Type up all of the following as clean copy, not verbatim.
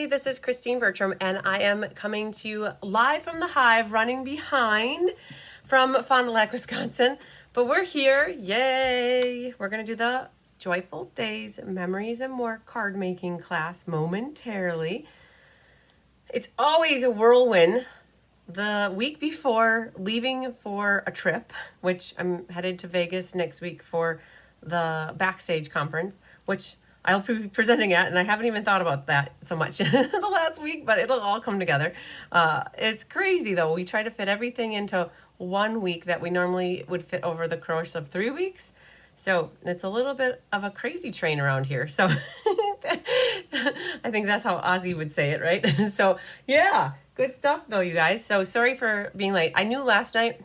Hi, this is Christine Bertram, and I am coming to you live from the Hive, running behind from Fond du Lac, Wisconsin. But we're here, yay! We're going to do the Joyful Days, Memories and More card making class momentarily. It's always a whirlwind. The week before leaving for a trip, which I'm headed to Vegas next week for the Backstage conference, which I'll be presenting at, and I haven't even thought about that so much the last week, but it'll all come together. It's crazy though. We try to fit everything into 1 week that we normally would fit over the course of 3 weeks. So it's a little bit of a crazy train around here. So I think that's how Ozzy would say it, right? So yeah, good stuff though, you guys. So sorry for being late. I knew last night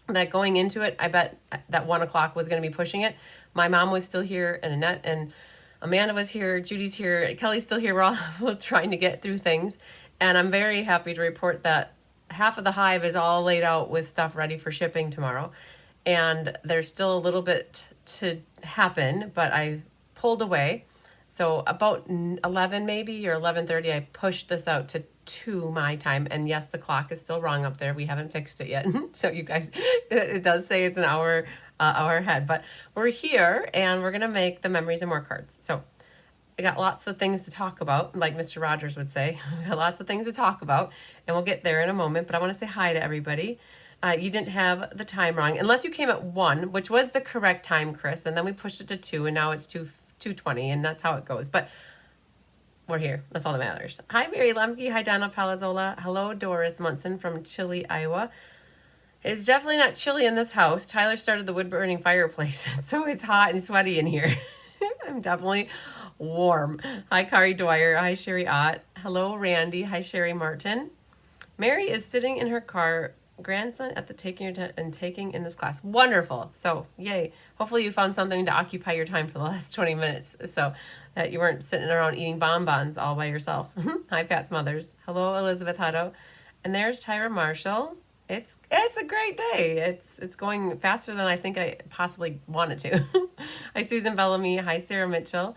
that going into it, I bet that 1 o'clock was going to be pushing it. My mom was still here, and Annette and Amanda was here, Judy's here, Kelly's still here. We're all trying to get through things. And I'm very happy to report that half of the Hive is all laid out with stuff ready for shipping tomorrow. And there's still a little bit to happen, but I pulled away. So about 11 maybe or 11:30, I pushed this out to 2 my time. And yes, the clock is still wrong up there. We haven't fixed it yet. So you guys, it does say it's an hour ahead, but we're here and we're going to make the Memories and More cards. So I got lots of things to talk about, like Mr. Rogers would say. I got lots of things to talk about, and we'll get there in a moment, but I want to say hi to everybody. You didn't have the time wrong, unless you came at 1, which was the correct time, Chris, and then we pushed it to 2, and now it's 2:20, and that's how it goes. But we're here. That's all that matters. Hi, Mary Lemke. Hi, Donna Palazzola. Hello, Doris Munson from Chile, Iowa. It's definitely not chilly in this house. Tyler started the wood-burning fireplace, so it's hot and sweaty in here. I'm definitely warm. Hi, Kari Dwyer. Hi, Sherry Ott. Hello, Randy. Hi, Sherry Martin. Mary is sitting in her car, grandson at the taking in this class. Wonderful. So, yay. Hopefully you found something to occupy your time for the last 20 minutes so that you weren't sitting around eating bonbons all by yourself. Hi, Pat's Mothers. Hello, Elizabeth Hutto. And there's Tyra Marshall. It's a great day. It's going faster than I think I possibly wanted to. Hi, Susan Bellamy. Hi, Sarah Mitchell.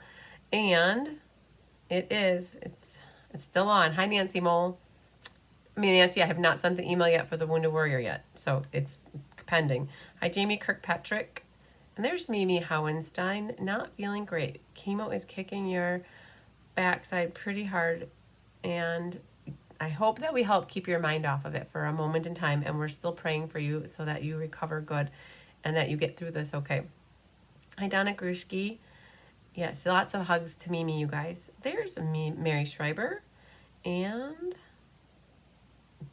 And it's still on. Hi, Nancy Mole. Nancy, I have not sent the email yet for the Wounded Warrior yet, so it's pending. Hi, Jamie Kirkpatrick. And there's Mimi Howenstein. Not feeling great. Chemo is kicking your backside pretty hard, and I hope that we help keep your mind off of it for a moment in time, and we're still praying for you so that you recover good and that you get through this okay. Hi, Donna Grushke. Yes, lots of hugs to Mimi, you guys. There's me, Mary Schreiber. And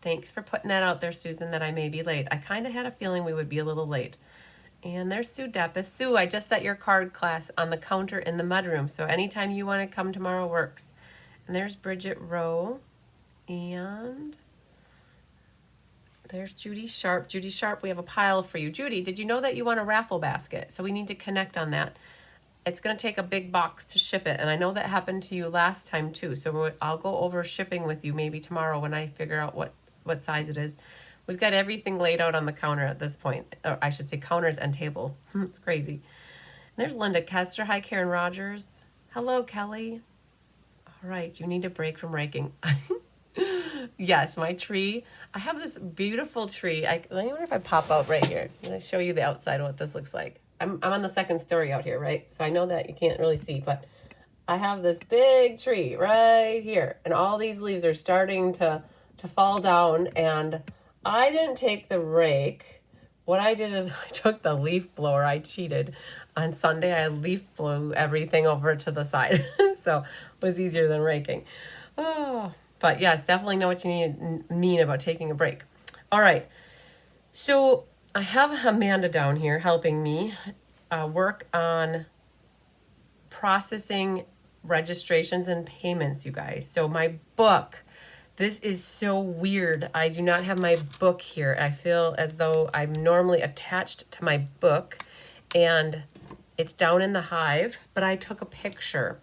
thanks for putting that out there, Susan, that I may be late. I kind of had a feeling we would be a little late. And there's Sue Deppis. Sue, I just set your card class on the counter in the mudroom, so anytime you want to come tomorrow works. And there's Bridget Rowe. And there's Judy Sharp. Judy Sharp, we have a pile for you. Judy, did you know that you want a raffle basket? So we need to connect on that. It's going to take a big box to ship it, and I know that happened to you last time too. So I'll go over shipping with you maybe tomorrow when I figure out what size it is. We've got everything laid out on the counter at this point, or I should say counters and table. It's crazy. There's Linda Kester. Hi, Karen Rogers. Hello, Kelly. All right, you need a break from raking. Yes, my tree. I have this beautiful tree. Let me wonder if I pop out right here. I'm going to show you the outside of what this looks like. I'm on the second story out here, right? So I know that you can't really see, but I have this big tree right here, and all these leaves are starting to fall down, and I didn't take the rake. What I did is I took the leaf blower. I cheated. On Sunday, I leaf blew everything over to the side, so it was easier than raking. Oh. But yes, definitely know what you mean about taking a break. All right. So I have Amanda down here helping me work on processing registrations and payments, you guys. So my book, this is so weird. I do not have my book here. I feel as though I'm normally attached to my book, and it's down in the Hive, but I took a picture.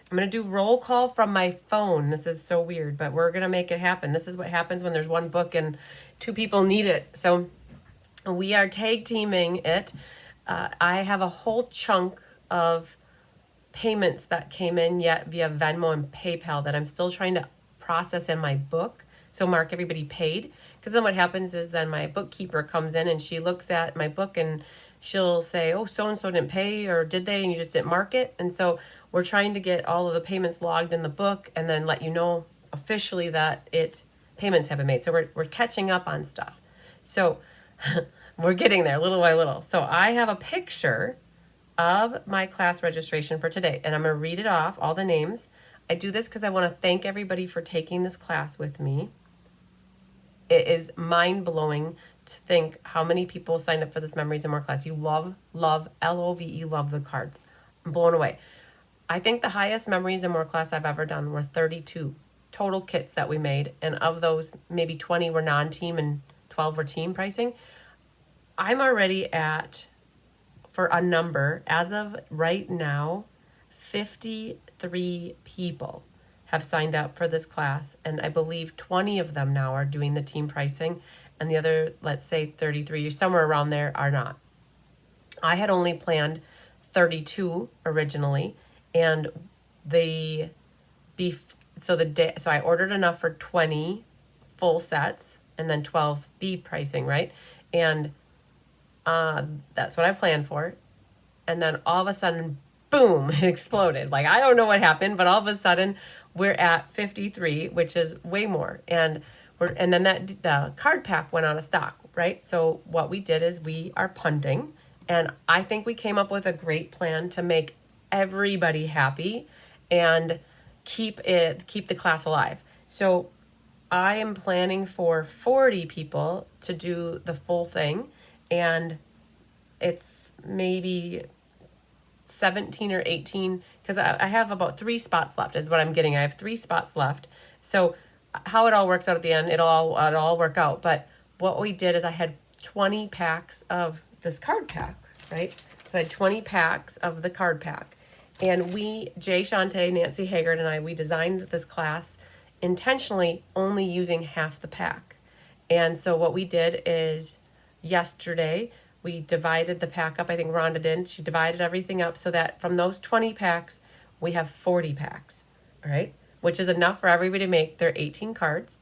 I'm going to do roll call from my phone. This is so weird, but we're going to make it happen. This is what happens when there's one book and 2 people need it. So we are tag teaming it. I have a whole chunk of payments that came in yet via Venmo and PayPal that I'm still trying to process in my book. So mark everybody paid. Because then what happens is then my bookkeeper comes in and she looks at my book and she'll say, oh, so-and-so didn't pay, or did they, and you just didn't mark it. And so we're trying to get all of the payments logged in the book and then let you know officially that payments have been made. So we're catching up on stuff. So we're getting there little by little. So I have a picture of my class registration for today, and I'm going to read it off, all the names. I do this because I want to thank everybody for taking this class with me. It is mind-blowing to think how many people signed up for this Memories and More class. You love, L-O-V-E, love the cards. I'm blown away. I think the highest Memories and More class I've ever done were 32 total kits that we made, and of those, maybe 20 were non-team and 12 were team pricing. I'm already at, for a number, as of right now, 53 people have signed up for this class, and I believe 20 of them now are doing the team pricing, and the other, let's say 33, somewhere around there, are not. I had only planned 32 originally, and so I ordered enough for 20 full sets and then 12 B pricing, right? And that's what I planned for. And then all of a sudden, boom, it exploded. Like, I don't know what happened, but all of a sudden we're at 53, which is way more. And then the card pack went out of stock, right? So what we did is we are punting, and I think we came up with a great plan to make everybody happy and keep the class alive. So I am planning for 40 people to do the full thing, and it's maybe 17 or 18, because I have about 3 spots left is what I'm getting. I have 3 spots left. So how it all works out at the end, it'll all work out. But what we did is I had 20 packs of this card pack, right? So I had 20 packs of the card pack. And Jay Shante, Nancy Haggard, and we designed this class intentionally only using half the pack. And so what we did is yesterday, we divided the pack up. I think Rhonda did. She divided everything up so that from those 20 packs, we have 40 packs, all right? Which is enough for everybody to make their 18 cards.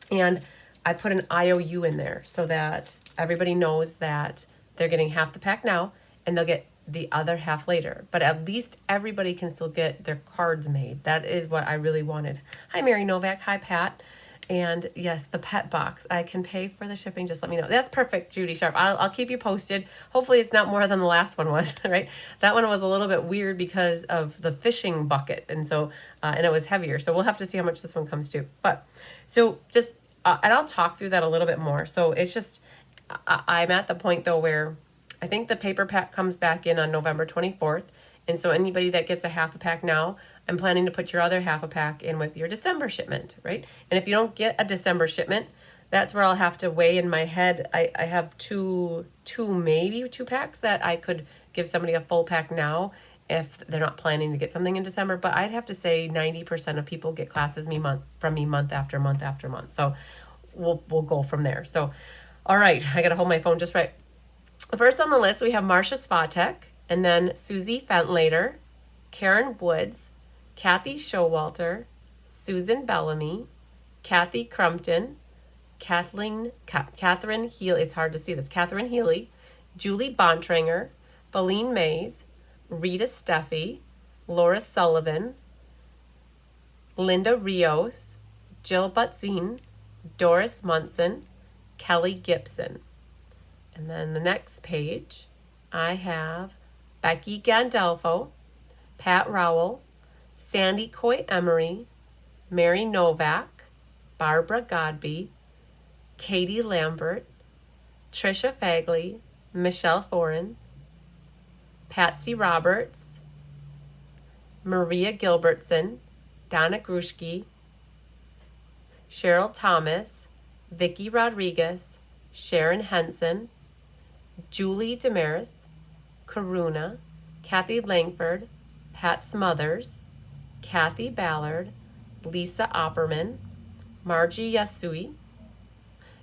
And I put an IOU in there so that everybody knows that they're getting half the pack now and they'll get the other half later. But at least everybody can still get their cards made. That is what I really wanted. Hi, Mary Novak. Hi, Pat. And yes, the pet box. I can pay for the shipping. Just let me know. That's perfect, Judy Sharp. I'll keep you posted. Hopefully it's not more than the last one was, right? That one was a little bit weird because of the fishing bucket. And so, and it was heavier. So we'll have to see how much this one comes to. But so just, and I'll talk through that a little bit more. So it's just, I'm at the point though where I think the paper pack comes back in on November 24th. And so anybody that gets a half a pack now, I'm planning to put your other half a pack in with your December shipment, right? And if you don't get a December shipment, that's where I'll have to weigh in my head. I have maybe two packs that I could give somebody a full pack now if they're not planning to get something in December. But I'd have to say 90% of people get classes from me month after month after month. So we'll go from there. So, all right, I got to hold my phone just right. First on the list, we have Marcia Svatek, and then Susie Fentlater, Karen Woods, Kathy Showalter, Susan Bellamy, Kathy Crumpton, Catherine Healy, it's hard to see this, Catherine Healy, Julie Bontranger, Feline Mays, Rita Steffi, Laura Sullivan, Linda Rios, Jill Butzine, Doris Munson, Kelly Gibson. And then the next page, I have Becky Gandolfo, Pat Rowell, Sandy Coy Emery, Mary Novak, Barbara Godby, Katie Lambert, Trisha Fagley, Michelle Foran, Patsy Roberts, Maria Gilbertson, Donna Grushke, Cheryl Thomas, Vicky Rodriguez, Sharon Henson, Julie Damaris, Karuna, Kathy Langford, Pat Smothers, Kathy Ballard, Lisa Opperman, Margie Yasui,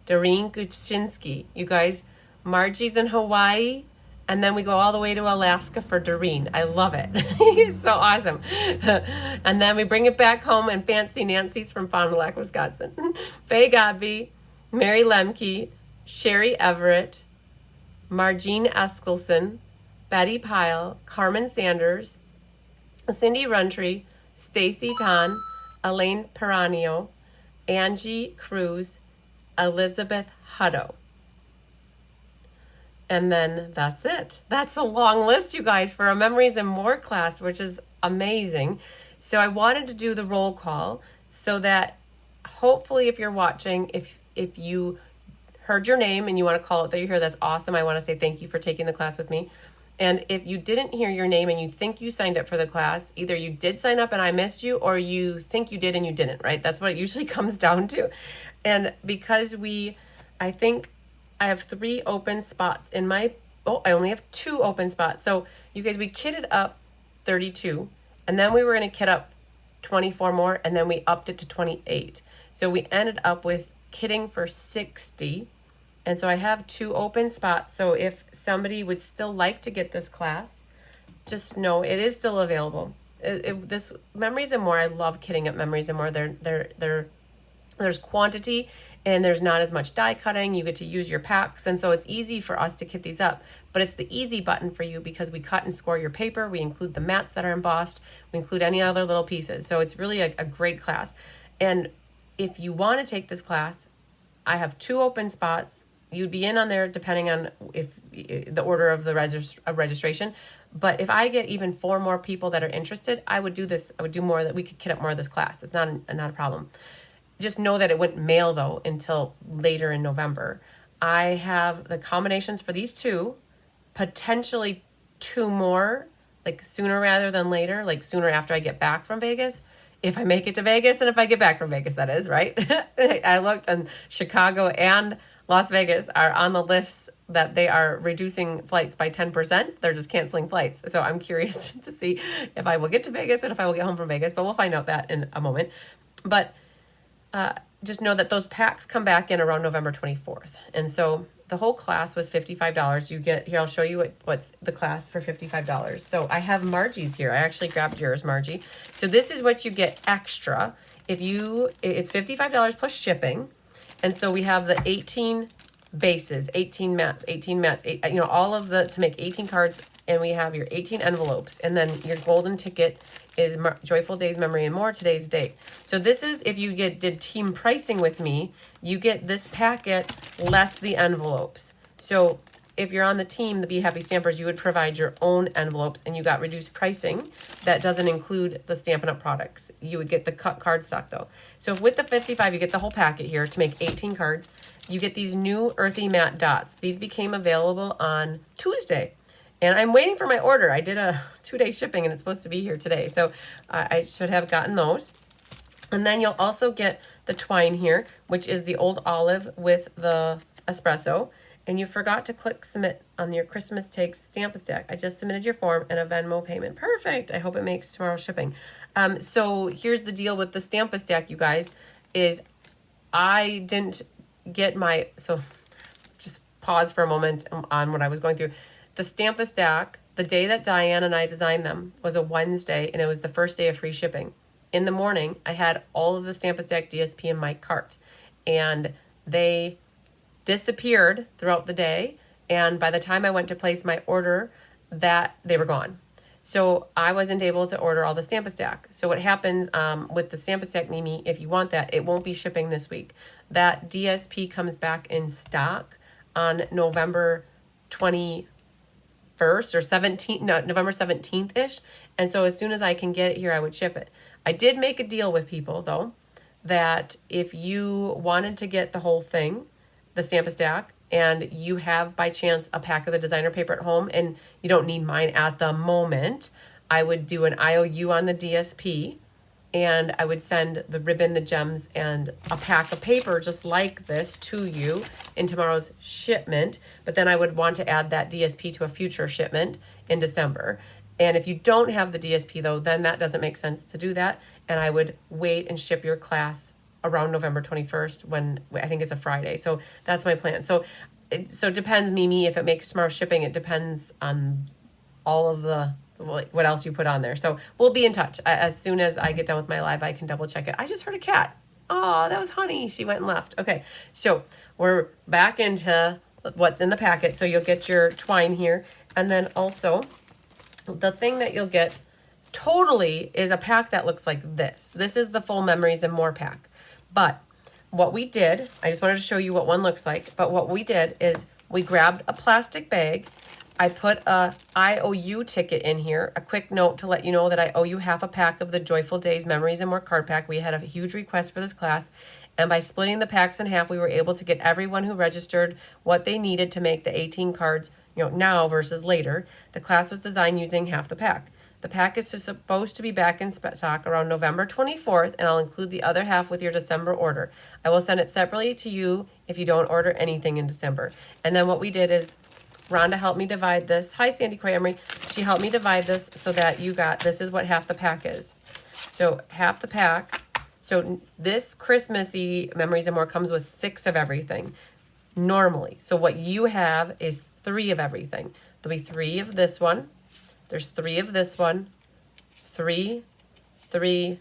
Doreen Guczynski. You guys, Margie's in Hawaii, And then we go all the way to Alaska for Doreen. I love it. He's so awesome. And then we bring it back home, and Fancy Nancy's from Fond du Lac, Wisconsin. Faye Godby, Mary Lemke, Sherry Everett, Margene Eskelson, Betty Pyle, Carmen Sanders, Cindy Runtree, Stacy Tan, Elaine Peranio, Angie Cruz, Elizabeth Hutto. And then that's it. That's a long list, you guys, for a Memories and More class, which is amazing. So I wanted to do the roll call so that hopefully if you're watching, if you heard your name and you want to call it that you're here, that's awesome. I want to say thank you for taking the class with me. And if you didn't hear your name and you think you signed up for the class, either you did sign up and I missed you, or you think you did and you didn't, right? That's what it usually comes down to. And because I think I have 3 open spots in my, I only have 2 open spots. So you guys, we kitted up 32, and then we were going to kit up 24 more, and then we upped it to 28. So we ended up with kitting for 60. And so I have 2 open spots. So if somebody would still like to get this class, just know it is still available. This Memories and More, I love kitting up Memories and More. There's quantity and there's not as much die cutting. You get to use your packs. And so it's easy for us to kit these up, but it's the easy button for you because we cut and score your paper. We include the mats that are embossed. We include any other little pieces. So it's really a great class. And if you want to take this class, I have 2 open spots. You'd be in on there depending on if the order of the registration. But if I get even 4 more people that are interested, I would do this. I would do more, that we could kit up more of this class. It's not a problem. Just know that it wouldn't mail though until later in November. I have the combinations for these 2, potentially 2 more, like sooner rather than later, like sooner after I get back from Vegas. If I make it to Vegas and if I get back from Vegas, that is, right? I looked, and Chicago and Las Vegas are on the list that they are reducing flights by 10%. They're just canceling flights. So I'm curious to see if I will get to Vegas and if I will get home from Vegas, but we'll find out that in a moment. But just know that those packs come back in around November 24th. And so the whole class was $55. You get, here, I'll show you what's the class for $55. So I have Margie's here. I actually grabbed yours, Margie. So this is what you get extra. It's $55 plus shipping. And so we have the 18 bases, 18 mats, all of to make 18 cards. And we have your 18 envelopes. And then your golden ticket is Joyful Days, Memory and More, today's date. So this is, if you did team pricing with me, you get this packet less the envelopes. So if you're on the team, the Be Happy Stampers, you would provide your own envelopes, and you got reduced pricing. That doesn't include the Stampin' Up! Products. You would get the cut cardstock though. So with the 55, you get the whole packet here to make 18 cards. You get these new earthy matte dots. These became available on Tuesday. And I'm waiting for my order. I did a 2-day shipping and it's supposed to be here today. So I should have gotten those. And then you'll also get the twine here, which is the old olive with the espresso. And you forgot to click submit on your Christmas Takes Stamp-A-Stack. I just submitted your form and a Venmo payment. Perfect. I hope it makes tomorrow's shipping. So here's the deal with the Stamp-A-Stack, you guys, is I didn't get so just pause for a moment on what I was going through. The Stamp-A-Stack, the day that Diane and I designed them was a Wednesday, and it was the first day of free shipping. In the morning, I had all of the Stamp-A-Stack DSP in my cart, and they disappeared throughout the day. And by the time I went to place my order, that they were gone. So I wasn't able to order all the Stamp-A-Stack. So what happens with the Stamp-A-Stack, Mimi, if you want that, it won't be shipping this week. That DSP comes back in stock on November 21st or 17th, no, November 17th-ish. And so as soon as I can get it here, I would ship it. I did make a deal with people, though, that if you wanted to get the whole thing, the Stamp-A-Stack, and you have by chance a pack of the designer paper at home and you don't need mine at the moment, I would do an IOU on the DSP, and I would send the ribbon, the gems, and a pack of paper just like this to you in tomorrow's shipment. But then I would want to add that DSP to a future shipment in December. And if you don't have the DSP though, then that doesn't make sense to do that. And I would wait and ship your class around November 21st when I think it's a Friday. So that's my plan. So it depends, Mimi, if it makes tomorrow shipping, it depends on all of the what else you put on there. So we'll be in touch. As soon as I get done with my live, I can double check it. I just heard a cat. Oh, that was Honey. She went and left. Okay, so we're back into what's in the packet. So you'll get your twine here. And then also the thing that you'll get totally is a pack that looks like this. This is the full Memories and More pack. But what we did, I just wanted to show you what one looks like. But what we did is we grabbed a plastic bag. I put a IOU ticket in here, a quick note to let you know that I owe you half a pack of the Joyful Days Memories and More card pack. We had a huge request for this class, and by splitting the packs in half, we were able to get everyone who registered what they needed to make the 18 cards, now versus later. The class was designed using half the pack. The pack is supposed to be back in stock around November 24th, and I'll include the other half with your December order. I will send it separately to you if you don't order anything in December. And then what we did is Rhonda helped me divide this. Hi, Sandy Cramry. She helped me divide this so that you got, this is what half the pack is. So half the pack. So this Christmassy Memories and More comes with 6 of everything normally. So what you have is 3 of everything. There'll be 3 of this one. There's 3 of this one. 3, 3,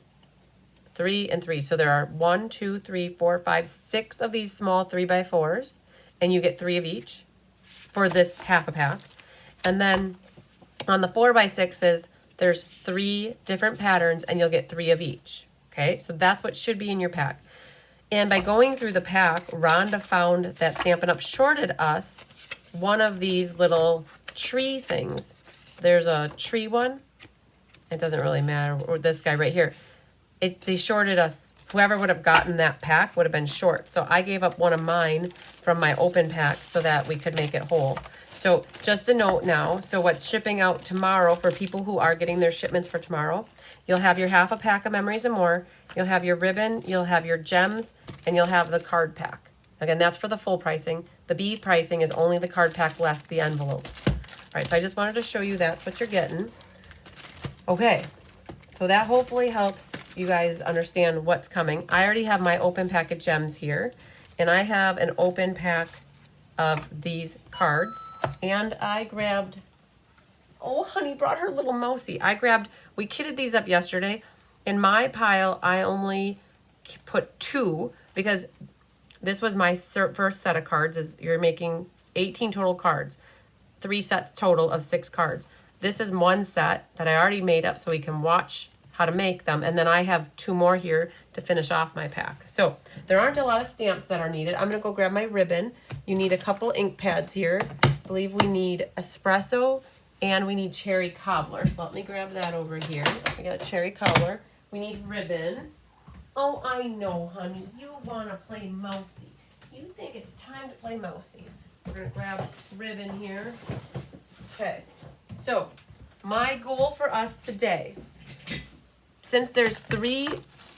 3, and 3. So there are 1, 2, 3, 4, 5, 6 of these small 3x4s, and you get 3 of each for this half a pack. And then on the 4x6s, there's 3 different patterns and you'll get 3 of each. Okay, so that's what should be in your pack. And by going through the pack, Rhonda found that Stampin' Up shorted us one of these little tree things. There's a tree one. It doesn't really matter. Or this guy right here. They shorted us. Whoever would have gotten that pack would have been short. So I gave up one of mine from my open pack so that we could make it whole. So just a note now. So what's shipping out tomorrow for people who are getting their shipments for tomorrow, you'll have your half a pack of Memories and More. You'll have your ribbon. You'll have your gems. And you'll have the card pack. Again, that's for the full pricing. The B pricing is only the card pack less the envelopes. All right, so I just wanted to show you that's what you're getting. Okay, so that hopefully helps you guys understand what's coming. I already have my open pack of gems here, and I have an open pack of these cards, and I grabbed, oh, Honey brought her little mousey. We kitted these up yesterday. In my pile, I only put 2 because this was my first set of cards. Is you're making 18 total cards, 3 sets total of 6 cards. This is one set that I already made up so we can watch how to make them. And then I have 2 more here to finish off my pack. So there aren't a lot of stamps that are needed. I'm going to go grab my ribbon. You need a couple ink pads here. I believe we need espresso and we need cherry cobbler. So let me grab that over here. We got a cherry cobbler. We need ribbon. Oh, I know, honey. You want to play mousy. You think it's time to play mousy. We're going to grab ribbon here. Okay. So my goal for us today, since there's 3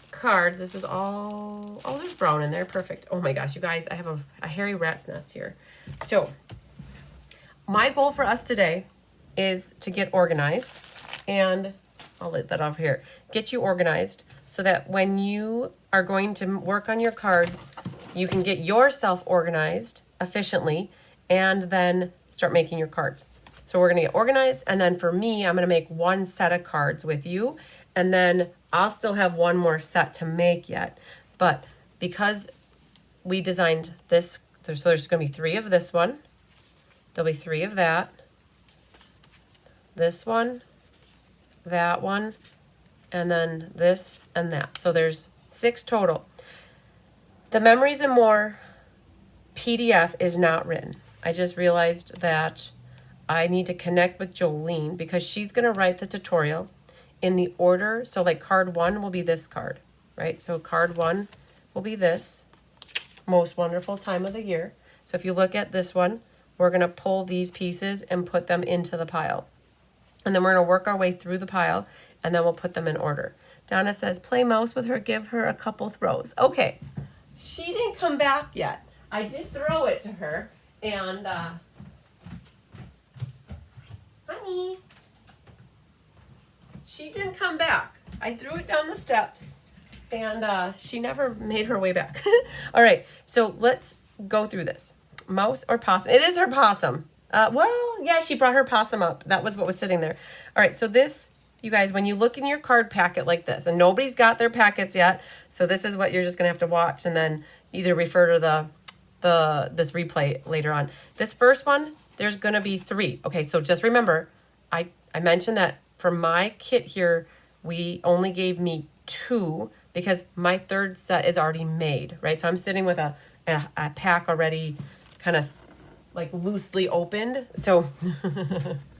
cards, this is all, oh, there's brown in there. Perfect. Oh my gosh, you guys, I have a hairy rat's nest here. So my goal for us today is to get organized, and I'll let that off here. Get you organized so that when you are going to work on your cards, you can get yourself organized efficiently and then start making your cards. So we're going to get organized, and then for me, I'm going to make 1 set of cards with you, and then I'll still have 1 more set to make yet. But because we designed this, there's going to be 3 of this one. There'll be 3 of that. This one, that one, and then this and that. So there's 6 total. The Memories and More PDF is not written. I just realized that I need to connect with Jolene because she's going to write the tutorial in the order. So like card 1 will be this card, right? So card 1 will be this, most wonderful time of the year. So if you look at this one, we're going to pull these pieces and put them into the pile. And then we're going to work our way through the pile, and then we'll put them in order. Donna says, play mouse with her, give her a couple throws. Okay, she didn't come back yet. I did throw it to her, and honey, she didn't come back. I threw it down the steps, And she never made her way back. All right, so let's go through this. Mouse or possum? It is her possum. Well, yeah, she brought her possum up. That was what was sitting there. All right, so this, you guys, when you look in your card packet like this, and nobody's got their packets yet, so this is what you're just gonna have to watch and then either refer to this replay later on. This first one, there's gonna be 3. Okay, so just remember, I mentioned that for my kit here, we only gave me 2 because my 3rd set is already made, right? So I'm sitting with a pack already kind of like loosely opened. So,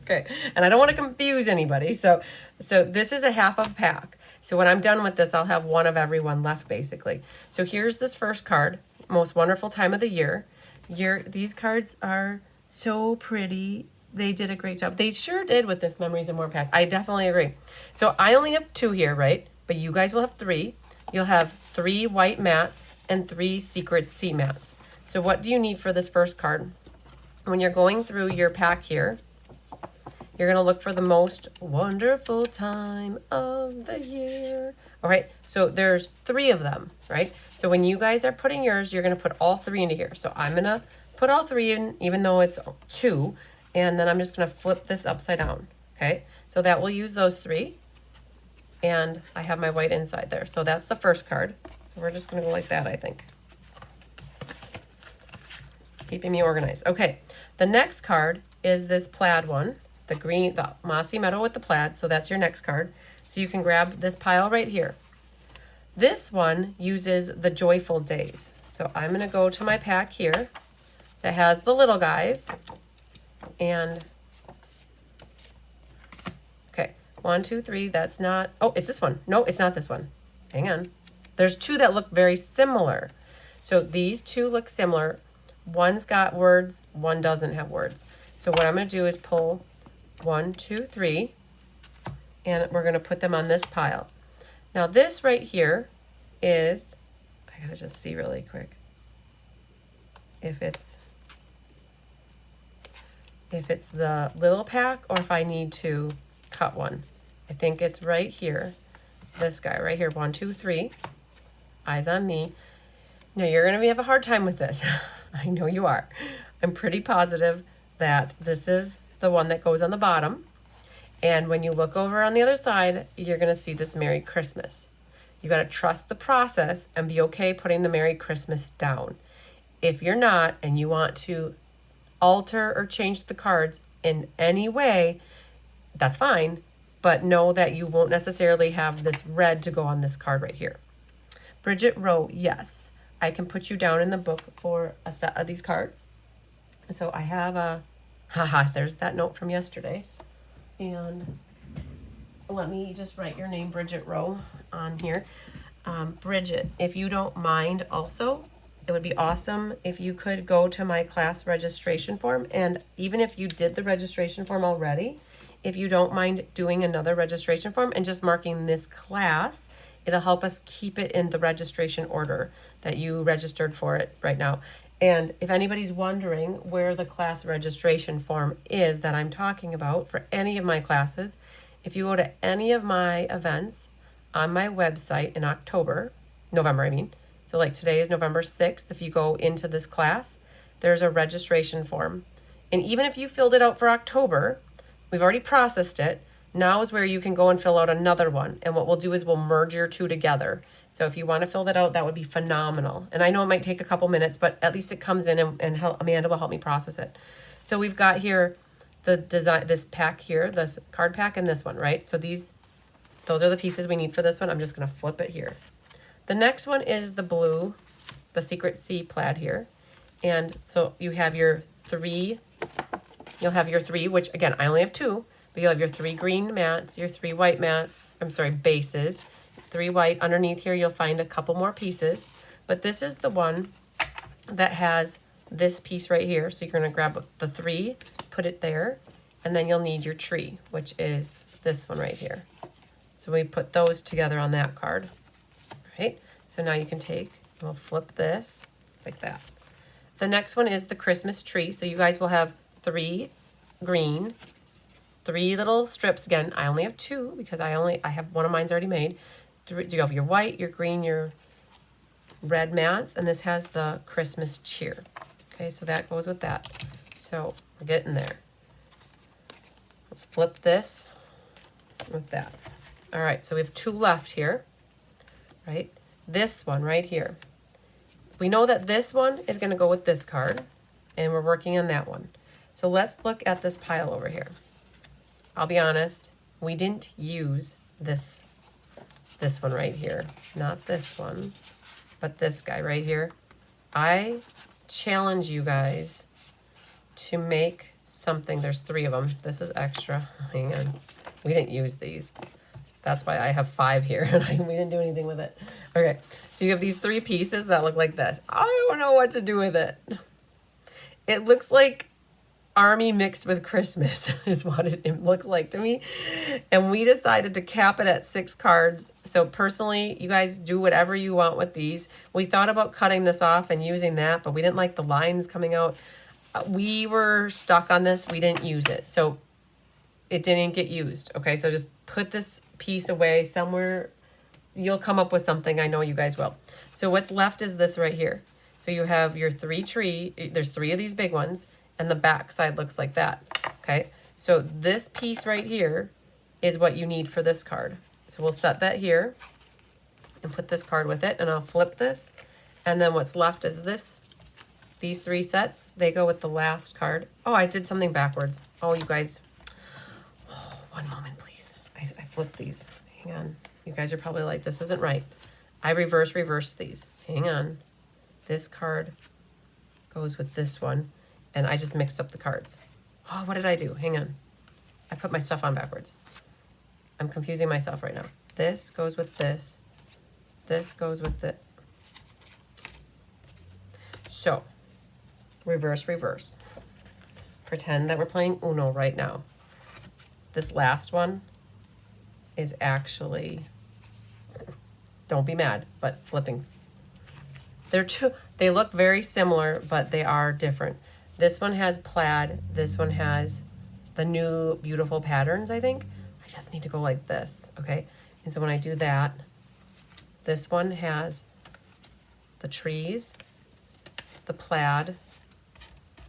okay. And I don't want to confuse anybody. So this is a half of pack. So when I'm done with this, I'll have one of every one left basically. So here's this first card, most wonderful time of the year. These cards are so pretty. They did a great job. They sure did with this Memories and More pack. I definitely agree. So I only have 2 here, right? But you guys will have 3. You'll have 3 white mats and 3 secret sea mats. So what do you need for this first card? When you're going through your pack here, you're going to look for the most wonderful time of the year. All right, so there's 3 of them, right? So when you guys are putting yours, you're going to put all 3 into here. So I'm going to put all 3 in, even though it's 2, and then I'm just going to flip this upside down, okay? So that will use those 3, and I have my white inside there. So that's the first card. So we're just going to go like that, I think. Keeping me organized. Okay, the next card is this plaid one, the mossy meadow with the plaid. So that's your next card. So you can grab this pile right here. This one uses the joyful days. So I'm going to go to my pack here that has the little guys. And, okay, 1, 2, 3, that's not, oh, it's this one. No, it's not this one. Hang on. There's 2 that look very similar. So these 2 look similar. One's got words, one doesn't have words. So what I'm going to do is pull 1, 2, 3, and we're going to put them on this pile. Now this right here is, I got to just see really quick if it's the little pack or if I need to cut one. I think it's right here. This guy right here, 1, 2, 3, eyes on me. Now you're going to have a hard time with this. I know you are. I'm pretty positive that this is the one that goes on the bottom. And when you look over on the other side, you're going to see this Merry Christmas. You got to trust the process and be okay putting the Merry Christmas down. If you're not and you want to alter or change the cards in any way, that's fine. But know that you won't necessarily have this red to go on this card right here. Bridget Rowe, yes. I can put you down in the book for a set of these cards. So I have there's that note from yesterday. And let me just write your name, Bridget Rowe, on here. Bridget, if you don't mind also, it would be awesome if you could go to my class registration form. And even if you did the registration form already, if you don't mind doing another registration form and just marking this class, it'll help us keep it in the registration order that you registered for it right now. And if anybody's wondering where the class registration form is that I'm talking about for any of my classes, if you go to any of my events on my website in November, I mean. So like today is November 6th. If you go into this class, there's a registration form. And even if you filled it out for October, we've already processed it. Now is where you can go and fill out another one. And what we'll do is we'll merge your 2 together. So if you want to fill that out, that would be phenomenal. And I know it might take a couple minutes, but at least it comes in and Amanda will help me process it. So we've got here the design, this pack here, this card pack and this one, right? So those are the pieces we need for this one. I'm just going to flip it here. The next one is the blue, the Secret Sea plaid here. And so you have your 3, which again, I only have 2. But you'll have your 3 green mats, your 3 white mats, bases, 3 white. Underneath here, you'll find a couple more pieces. But this is the one that has this piece right here. So you're going to grab the 3, put it there, and then you'll need your tree, which is this one right here. So we put those together on that card, right? So now you can we'll flip this like that. The next one is the Christmas tree. So you guys will have 3 green, 3 little strips. Again, I only have 2 because I have one of mine's already made. three, so you have your white, your green, your red mats, and this has the Christmas cheer. Okay, so that goes with that. So we're getting there. Let's flip this with that. All right, so we have 2 left here, right? This one right here. We know that this one is going to go with this card, and we're working on that one. So let's look at this pile over here. I'll be honest, we didn't use this one right here. Not this one, but this guy right here. I challenge you guys to make something. There's 3 of them. This is extra. Hang on. We didn't use these. That's why I have 5 here, and we didn't do anything with it. Okay, so you have these 3 pieces that look like this. I don't know what to do with it. It looks like Army mixed with Christmas is what it looks like to me. And we decided to cap it at 6 cards. So personally, you guys do whatever you want with these. We thought about cutting this off and using that, but we didn't like the lines coming out. We were stuck on this. We didn't use it. So it didn't get used. Okay, so just put this piece away somewhere. You'll come up with something. I know you guys will. So what's left is this right here. So you have your 3 tree. There's 3 of these big ones, and the back side looks like that. Okay, so this piece right here is what you need for this card. So we'll set that here and put this card with it, and I'll flip this. And then what's left is this. These 3 sets, they go with the last card. Oh, I did something backwards. Oh, you guys. Oh, one moment, please. I flipped these. Hang on. You guys are probably like, this isn't right. I reverse these. Hang on. This card goes with this one, and I just mixed up the cards. Oh, what did I do? Hang on. I put my stuff on backwards. I'm confusing myself right now. This goes with this. This goes with it. So, reverse. Pretend that we're playing Uno right now. This last one is actually, don't be mad, but flipping. They look very similar, but they are different. This one has plaid. This one has the new beautiful patterns, I think. I just need to go like this, okay? And so when I do that, this one has the trees, the plaid,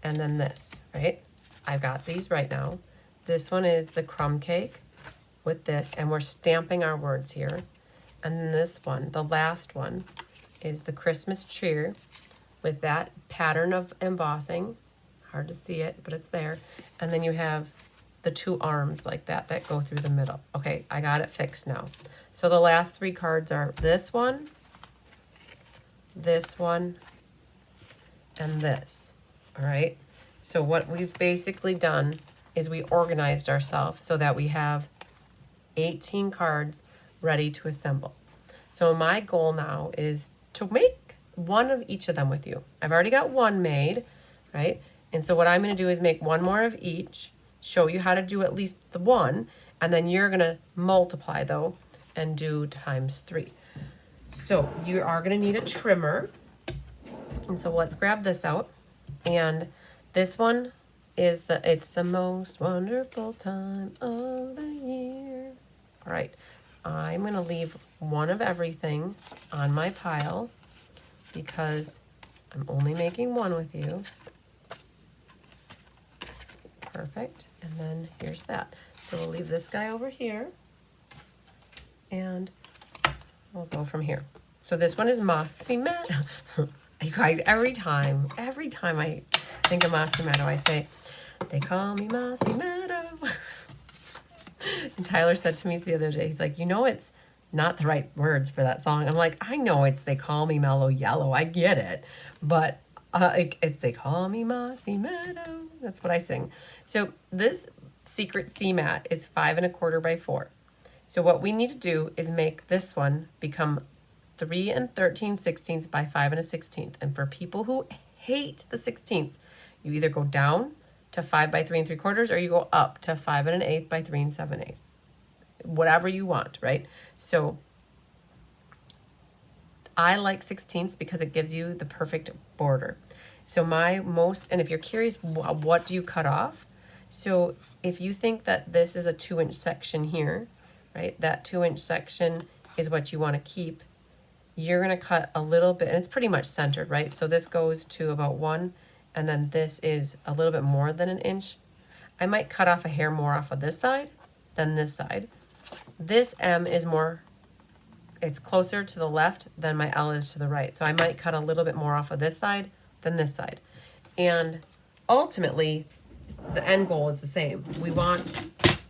and then this, right? I've got these right now. This one is the crumb cake with this, and we're stamping our words here. And then this one, the last one, is the Christmas cheer with that pattern of embossing. Hard to see it, but it's there. And then you have the 2 arms like that go through the middle. Okay, I got it fixed now. So the last 3 cards are this one, and this. All right, so what we've basically done is we organized ourselves so that we have 18 cards ready to assemble. So my goal now is to make one of each of them with you. I've already got one made, right? And so what I'm going to do is make one more of each, show you how to do at least the one, and then you're going to multiply though and do times 3. So you are going to need a trimmer. And so let's grab this out. And this one is it's the most wonderful time of the year. All right, I'm going to leave one of everything on my pile because I'm only making one with you. Perfect. And then here's that. So we'll leave this guy over here and we'll go from here. So this one is Mossy Meadow. You guys, every time I think of Mossy Meadow, I say, they call me Mossy Meadow. And Tyler said to me the other day, he's like, you know, it's not the right words for that song. I'm like, I know it's they call me Mellow Yellow. I get it. But if they call me Mossy Meadow, that's what I sing. So this secret C mat is 5 1/4 by 4. So what we need to do is make this one become 3 13/16 by 5 1/16. And for people who hate the 16ths, you either go down to 5 by 3 3/4 or you go up to 5 1/8 by 3 7/8. Whatever you want, right? So I like 16ths because it gives you the perfect border. So and if you're curious, what do you cut off? So if you think that this is a 2-inch section here, right? That 2-inch section is what you want to keep. You're going to cut a little bit, and it's pretty much centered, right? So this goes to about 1, and then this is a little bit more than an inch. I might cut off a hair more off of this side than this side. This M is more, it's closer to the left than my L is to the right. So I might cut a little bit more off of this side than this side. And ultimately, the end goal is the same. We want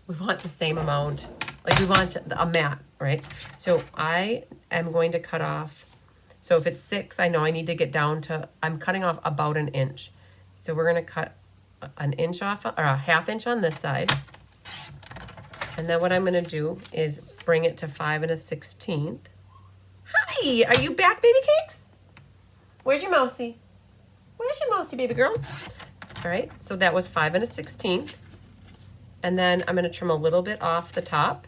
the same amount, like we want a mat, right? So I am going to cut off, so if it's 6, I know I need to get down to, I'm cutting off about an inch. So we're gonna cut an inch off, or a ½ inch on this side. And then what I'm gonna do is bring it to 5 1/16. Hi, are you back, baby cakes? Where's your mousey? Where's your mousey, baby girl? All right, so that was 5 1/16. And then I'm gonna trim a little bit off the top.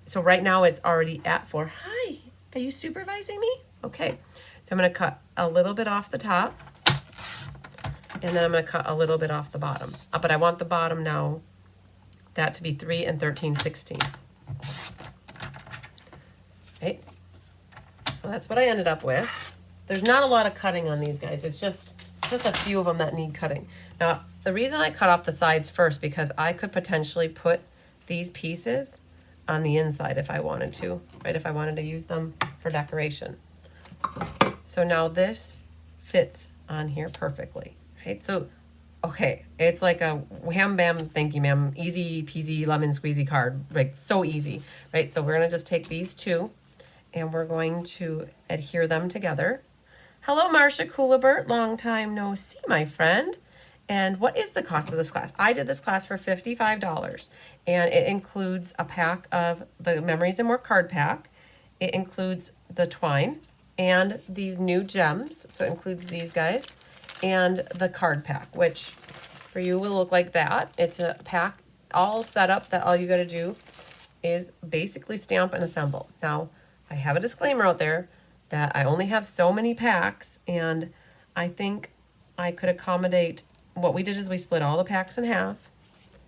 So right now it's already at 4. Hi, are you supervising me? Okay, so I'm gonna cut a little bit off the top, and then I'm gonna cut a little bit off the bottom. But I want the bottom now, that to be 3 13/16. Okay, so that's what I ended up with. There's not a lot of cutting on these guys. It's just a few of them that need cutting. Now, the reason I cut off the sides first, because I could potentially put these pieces on the inside if I wanted to, right? If I wanted to use them for decoration. So now this fits on here perfectly, right? So, okay, it's like a wham bam, thank you ma'am, easy peasy lemon squeezy card, like so easy, right? So we're gonna just take these two and we're going to adhere them together. Hello, Marcia Coolabert, long time no see, my friend. And what is the cost of this class? I did this class for $55, and it includes a pack of the Memories and More card pack. It includes the twine and these new gems. So it includes these guys and the card pack, which for you will look like that. It's a pack all set up that all you got to do is basically stamp and assemble. Now, I have a disclaimer out there that I only have so many packs, and I think I could accommodate. What we did is we split all the packs in half.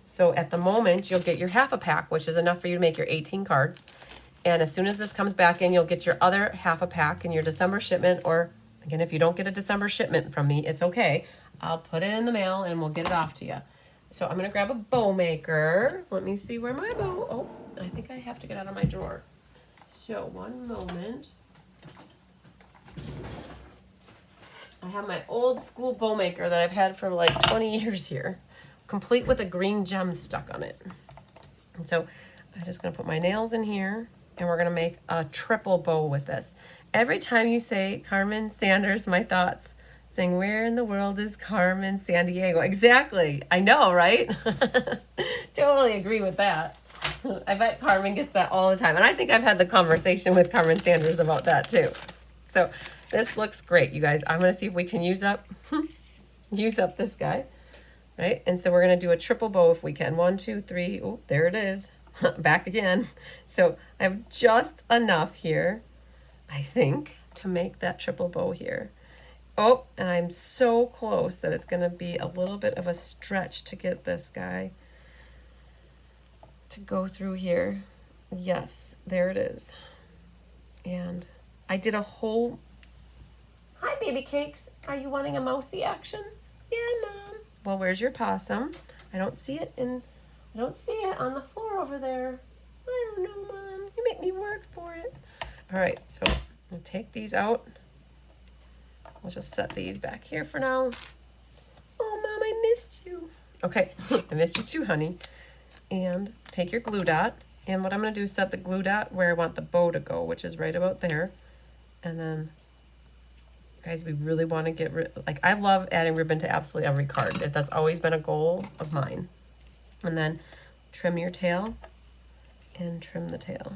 So at the moment, you'll get your half a pack, which is enough for you to make your 18 cards. And as soon as this comes back in, you'll get your other half a pack in your December shipment. Or again, if you don't get a December shipment from me, it's okay. I'll put it in the mail and we'll get it off to you. So I'm gonna grab a bow maker. Let me see where my bow, oh, I think I have to get out of my drawer. So one moment. I have my old school bow maker that I've had for like 20 years here, complete with a green gem stuck on it. And so I'm just gonna put my nails in here and we're gonna make a triple bow with this. Every time you say Carmen Sanders, my thoughts saying, where in the world is Carmen Sandiego? Exactly, I know, right? Totally agree with that. I bet Carmen gets that all the time. And I think I've had the conversation with Carmen Sanders about that too. So this looks great, you guys. I'm gonna see if we can use up this guy, right? And so we're gonna do a triple bow if we can. 1, 2, 3, oh, there it is, back again. So I have just enough here, I think, to make that triple bow here. Oh, and I'm so close that it's gonna be a little bit of a stretch to get this guy to go through here. Yes, there it is. And I did a whole, hi baby cakes, are you wanting a mousy action? Yeah, Mom. Well, where's your possum? I don't see it on the floor over there. I don't know, Mom. You make me work for it. All right, so I'll take these out. I'll just set these back here for now. Oh, Mom, I missed you. Okay, I missed you too, honey. And take your glue dot. And what I'm gonna do is set the glue dot where I want the bow to go, which is right about there. And then, guys, we really want to get rid, like, I love adding ribbon to absolutely every card. That's always been a goal of mine. And then trim your tail and trim the tail.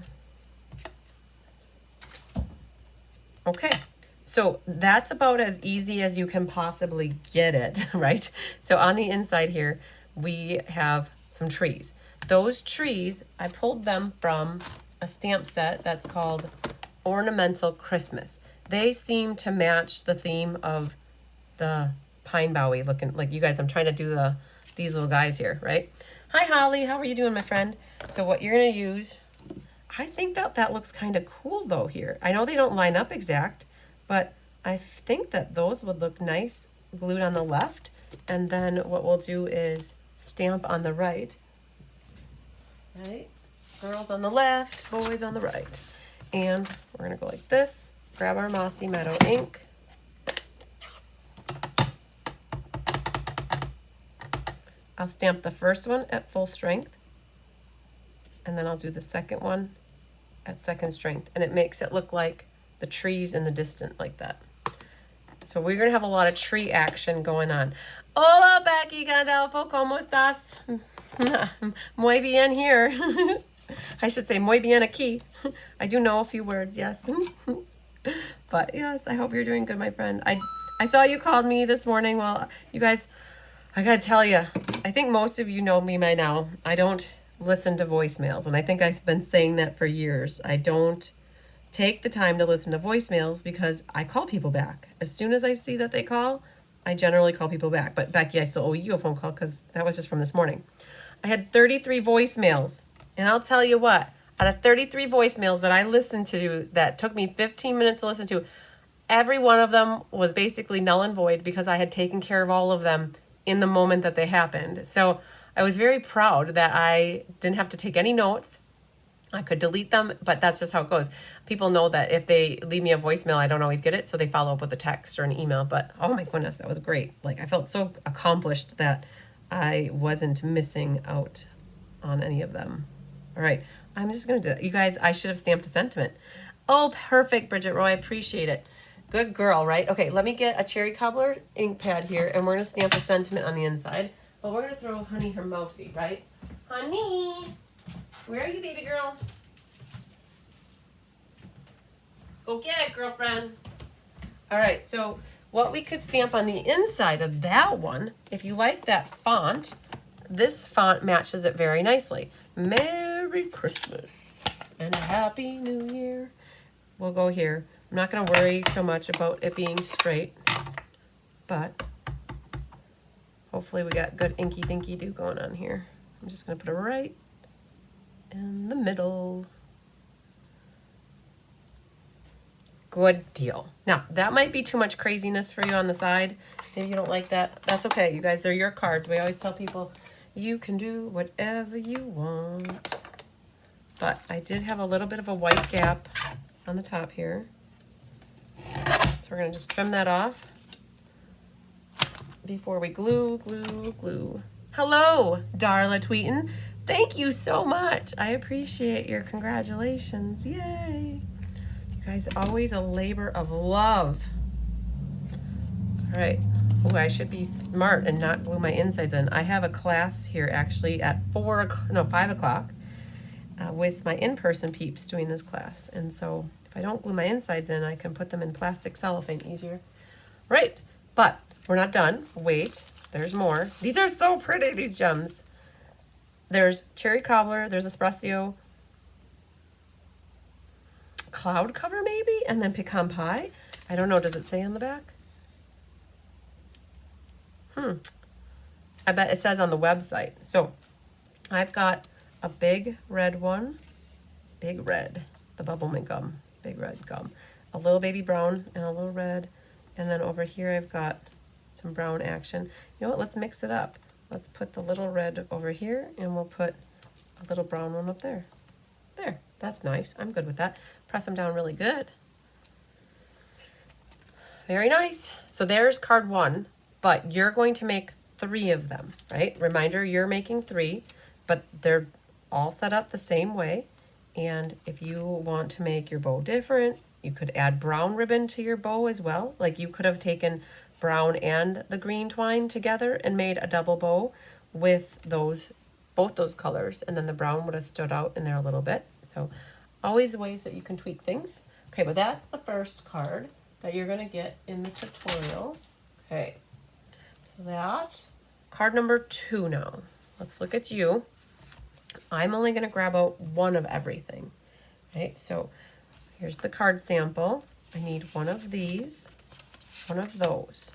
Okay, so that's about as easy as you can possibly get it, right? So on the inside here, we have some trees. Those trees, I pulled them from a stamp set that's called Ornamental Christmas. They seem to match the theme of the pine bowie looking, like, you guys, I'm trying to do these little guys here, right? Hi Holly, how are you doing, my friend? So what you're gonna use, I think that that looks kind of cool though here. I know they don't line up exact, but I think that those would look nice glued on the left. And then what we'll do is stamp on the right. Right? Girls on the left, boys on the right. And we're gonna go like this, grab our Mossy Meadow ink. I'll stamp the first one at full strength, and then I'll do the second one at second strength, and it makes it look like the trees in the distance like that. So we're gonna have a lot of tree action going on. Hola, Becky Gandolfo, ¿cómo estás? Muy bien here. I should say muy bien aquí. I do know a few words, yes. But yes, I hope you're doing good, my friend. I saw you called me this morning. Well, you guys, I gotta tell you, I think most of you know me by now. I don't listen to voicemails, and I think I've been saying that for years. I don't take the time to listen to voicemails because I call people back. As soon as I see that they call, I generally call people back. But Becky, I still owe you a phone call because that was just from this morning. I had 33 voicemails, and I'll tell you what, out of 33 voicemails that I listened to that took me 15 minutes to listen to, every one of them was basically null and void because I had taken care of all of them in the moment that they happened. So I was very proud that I didn't have to take any notes. I could delete them, but that's just how it goes. People know that if they leave me a voicemail, I don't always get it, so they follow up with a text or an email. But oh my goodness, that was great. Like, I felt so accomplished that I wasn't missing out on any of them. All right, I'm just gonna do that. You guys, I should have stamped a sentiment. Oh, perfect, Bridget Roy, I appreciate it. Good girl, right? Okay, let me get a cherry cobbler ink pad here, and we're gonna stamp a sentiment on the inside. But we're gonna throw Honey her mousey, right? Honey, where are you, baby girl? Go get it, girlfriend. All right, so what we could stamp on the inside of that one, if you like that font, this font matches it very nicely. Merry Christmas and a Happy New Year. We'll go here. I'm not gonna worry so much about it being straight, but hopefully we got good inky dinky do going on here. I'm just gonna put it right in the middle. Good deal. Now, that might be too much craziness for you on the side. Maybe you don't like that. That's okay, you guys. They're your cards. We always tell people you can do whatever you want. But I did have a little bit of a white gap on the top here. So we're going to just trim that off before we glue. Hello, Darla Tweetin. Thank you so much. I appreciate your congratulations. Yay. You guys, always a labor of love. All right. Oh, I should be smart and not glue my insides in. I have a class here actually at 5 o'clock with my in-person peeps doing this class. And so if I don't glue my insides in, I can put them in plastic cellophane easier. Right. But we're not done. Wait, there's more. These are so pretty, these gems. There's cherry cobbler, there's espresso, cloud cover maybe, and then pecan pie. I don't know, does it say on the back? I bet it says on the website. So I've got a big red one, big red, the bubble mint gum, big red gum, a little baby brown and a little red, and then over here I've got some brown action. You know what, let's mix it up. Let's put the little red over here, and we'll put a little brown one up there. There, that's nice. I'm good with that. Press them down really good. Very nice. So there's card 1, but you're going to make 3 of them, right? Reminder, you're making 3, but they're all set up the same way. And if you want to make your bow different, you could add brown ribbon to your bow as well. Like you could have taken brown and the green twine together and made a double bow with both those colors, and then the brown would have stood out in there a little bit. So always ways that you can tweak things. Okay, but that's the first card that you're gonna get in the tutorial. Okay, so that card number 2 now. Let's look at you. I'm only gonna grab out one of everything. Okay, so here's the card sample. I need one of these, one of those.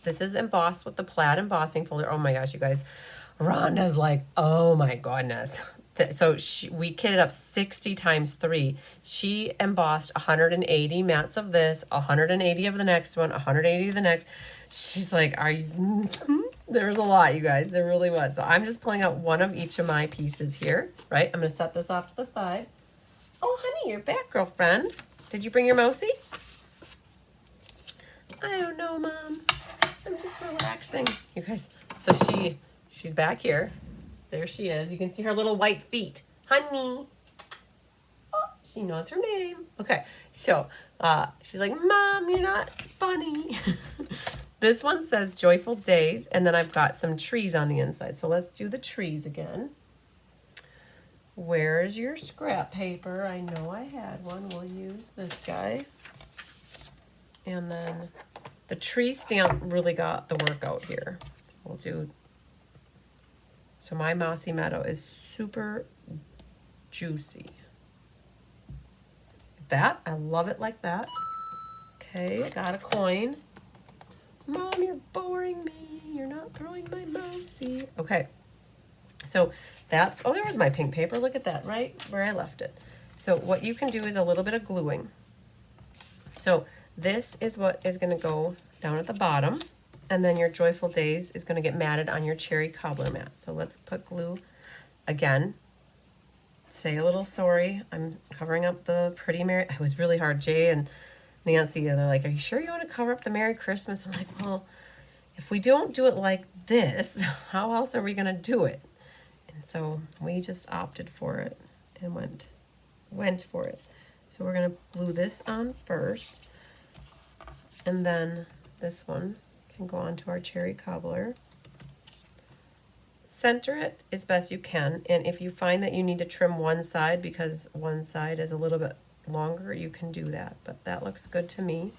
This is embossed with the plaid embossing folder. Oh my gosh, you guys. Rhonda's like, oh my goodness. So we kitted up 60 times 3. She embossed 180 mats of this, 180 of the next one, 180 of the next. She's like, are you... There's a lot, you guys. There really was. So I'm just pulling out one of each of my pieces here, right? I'm going to set this off to the side. Oh, honey, you're back, girlfriend. Did you bring your mousey? I don't know, Mom. I'm just relaxing. You guys, so she's back here. There she is. You can see her little white feet. Honey. Oh, she knows her name. Okay, so she's like, Mom, you're not funny. This one says Joyful Days, and then I've got some trees on the inside. So let's do the trees again. Where's your scrap paper? I know I had one. We'll use this guy. And then the tree stamp really got the work out here. We'll do... So my Mossy Meadow is super juicy. That, I love it like that. Okay, I got a coin. Mom, you're boring me. You're not throwing my mousey. Okay, so that's, oh, there was my pink paper. Look at that, right where I left it. So what you can do is a little bit of gluing. So this is what is gonna go down at the bottom. And then your Joyful Days is going to get matted on your cherry cobbler mat. So let's put glue again. Say a little sorry. I'm covering up the pretty Merry. It was really hard. Jay and Nancy, they're like, are you sure you want to cover up the Merry Christmas? I'm like, well, if we don't do it like this, how else are we going to do it? And so we just opted for it and went for it. So we're going to glue this on first. And then this one can go onto our cherry cobbler. Center it as best you can, and if you find that you need to trim one side because one side is a little bit longer, you can do that, but that looks good to me.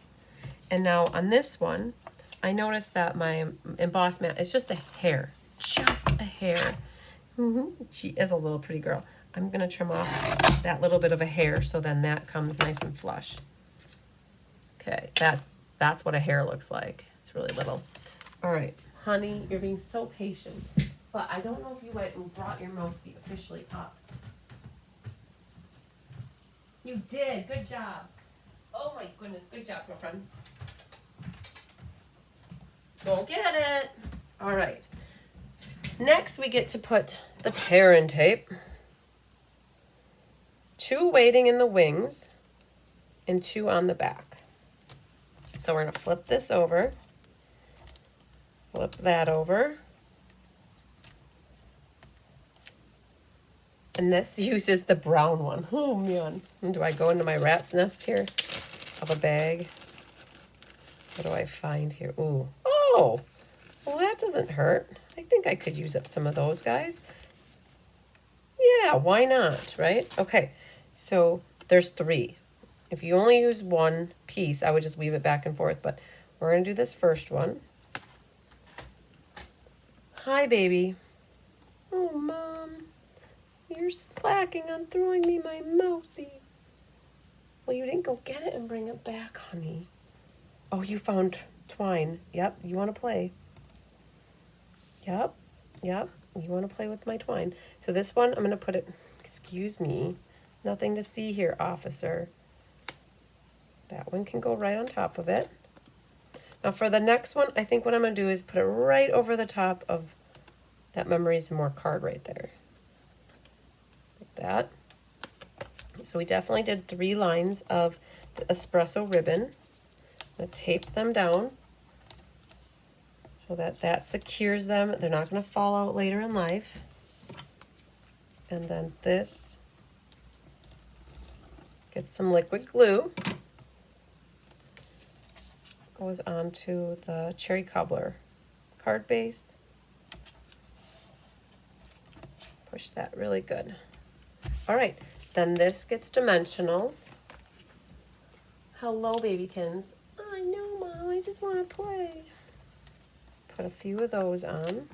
And now on this one, I noticed that my emboss mat is just a hair. She is a little pretty girl. I'm gonna trim off that little bit of a hair so then that comes nice and flush. Okay, that's what a hair looks like. It's really little. All right, honey, you're being so patient. But I don't know if you went and brought your mousey officially up. You did. Good job. Oh my goodness. Good job, girlfriend. Go get it. All right. Next, we get to put the tear-in tape. 2 waiting in the wings and 2 on the back. So we're going to flip this over. Flip that over. And this uses the brown one. Oh, man. Do I go into my rat's nest here of a bag? What do I find here? Ooh. Oh, well, that doesn't hurt. I think I could use up some of those guys. Yeah, why not, right? Okay, so there's 3. If you only use one piece, I would just weave it back and forth, but we're going to do this first one. Hi, baby. Oh, Mom. You're slacking on throwing me my mousey. Well, you didn't go get it and bring it back, honey. Oh, you found twine. Yep, you want to play. Yep, you want to play with my twine. So this one, I'm going to put it, excuse me, nothing to see here, officer. That one can go right on top of it. Now for the next one, I think what I'm going to do is put it right over the top of that Memories and More card right there. That. So we definitely did 3 lines of the espresso ribbon. I'm going to tape them down so that secures them. They're not going to fall out later in life. And then this gets some liquid glue. Goes onto the cherry cobbler card base. Push that really good. All right, then this gets dimensionals. Hello, babykins. I know, Mom, I just want to play. Put a few of those on.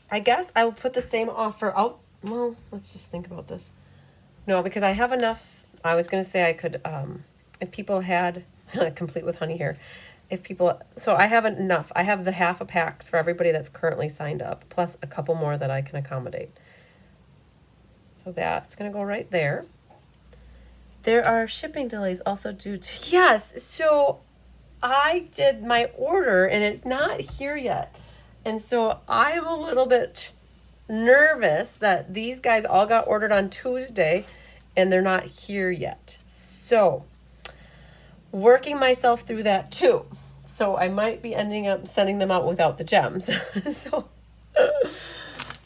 I guess I will put the same offer out. Well, let's just think about this. No, because I have enough. I was going to say I could, if people had, complete with honey here, if people, so I have enough. I have the half a packs for everybody that's currently signed up, plus a couple more that I can accommodate. So that's going to go right there. There are shipping delays also due to, yes, so I did my order and it's not here yet. And so I'm a little bit nervous that these guys all got ordered on Tuesday and they're not here yet. So working myself through that too. So I might be ending up sending them out without the gems. So,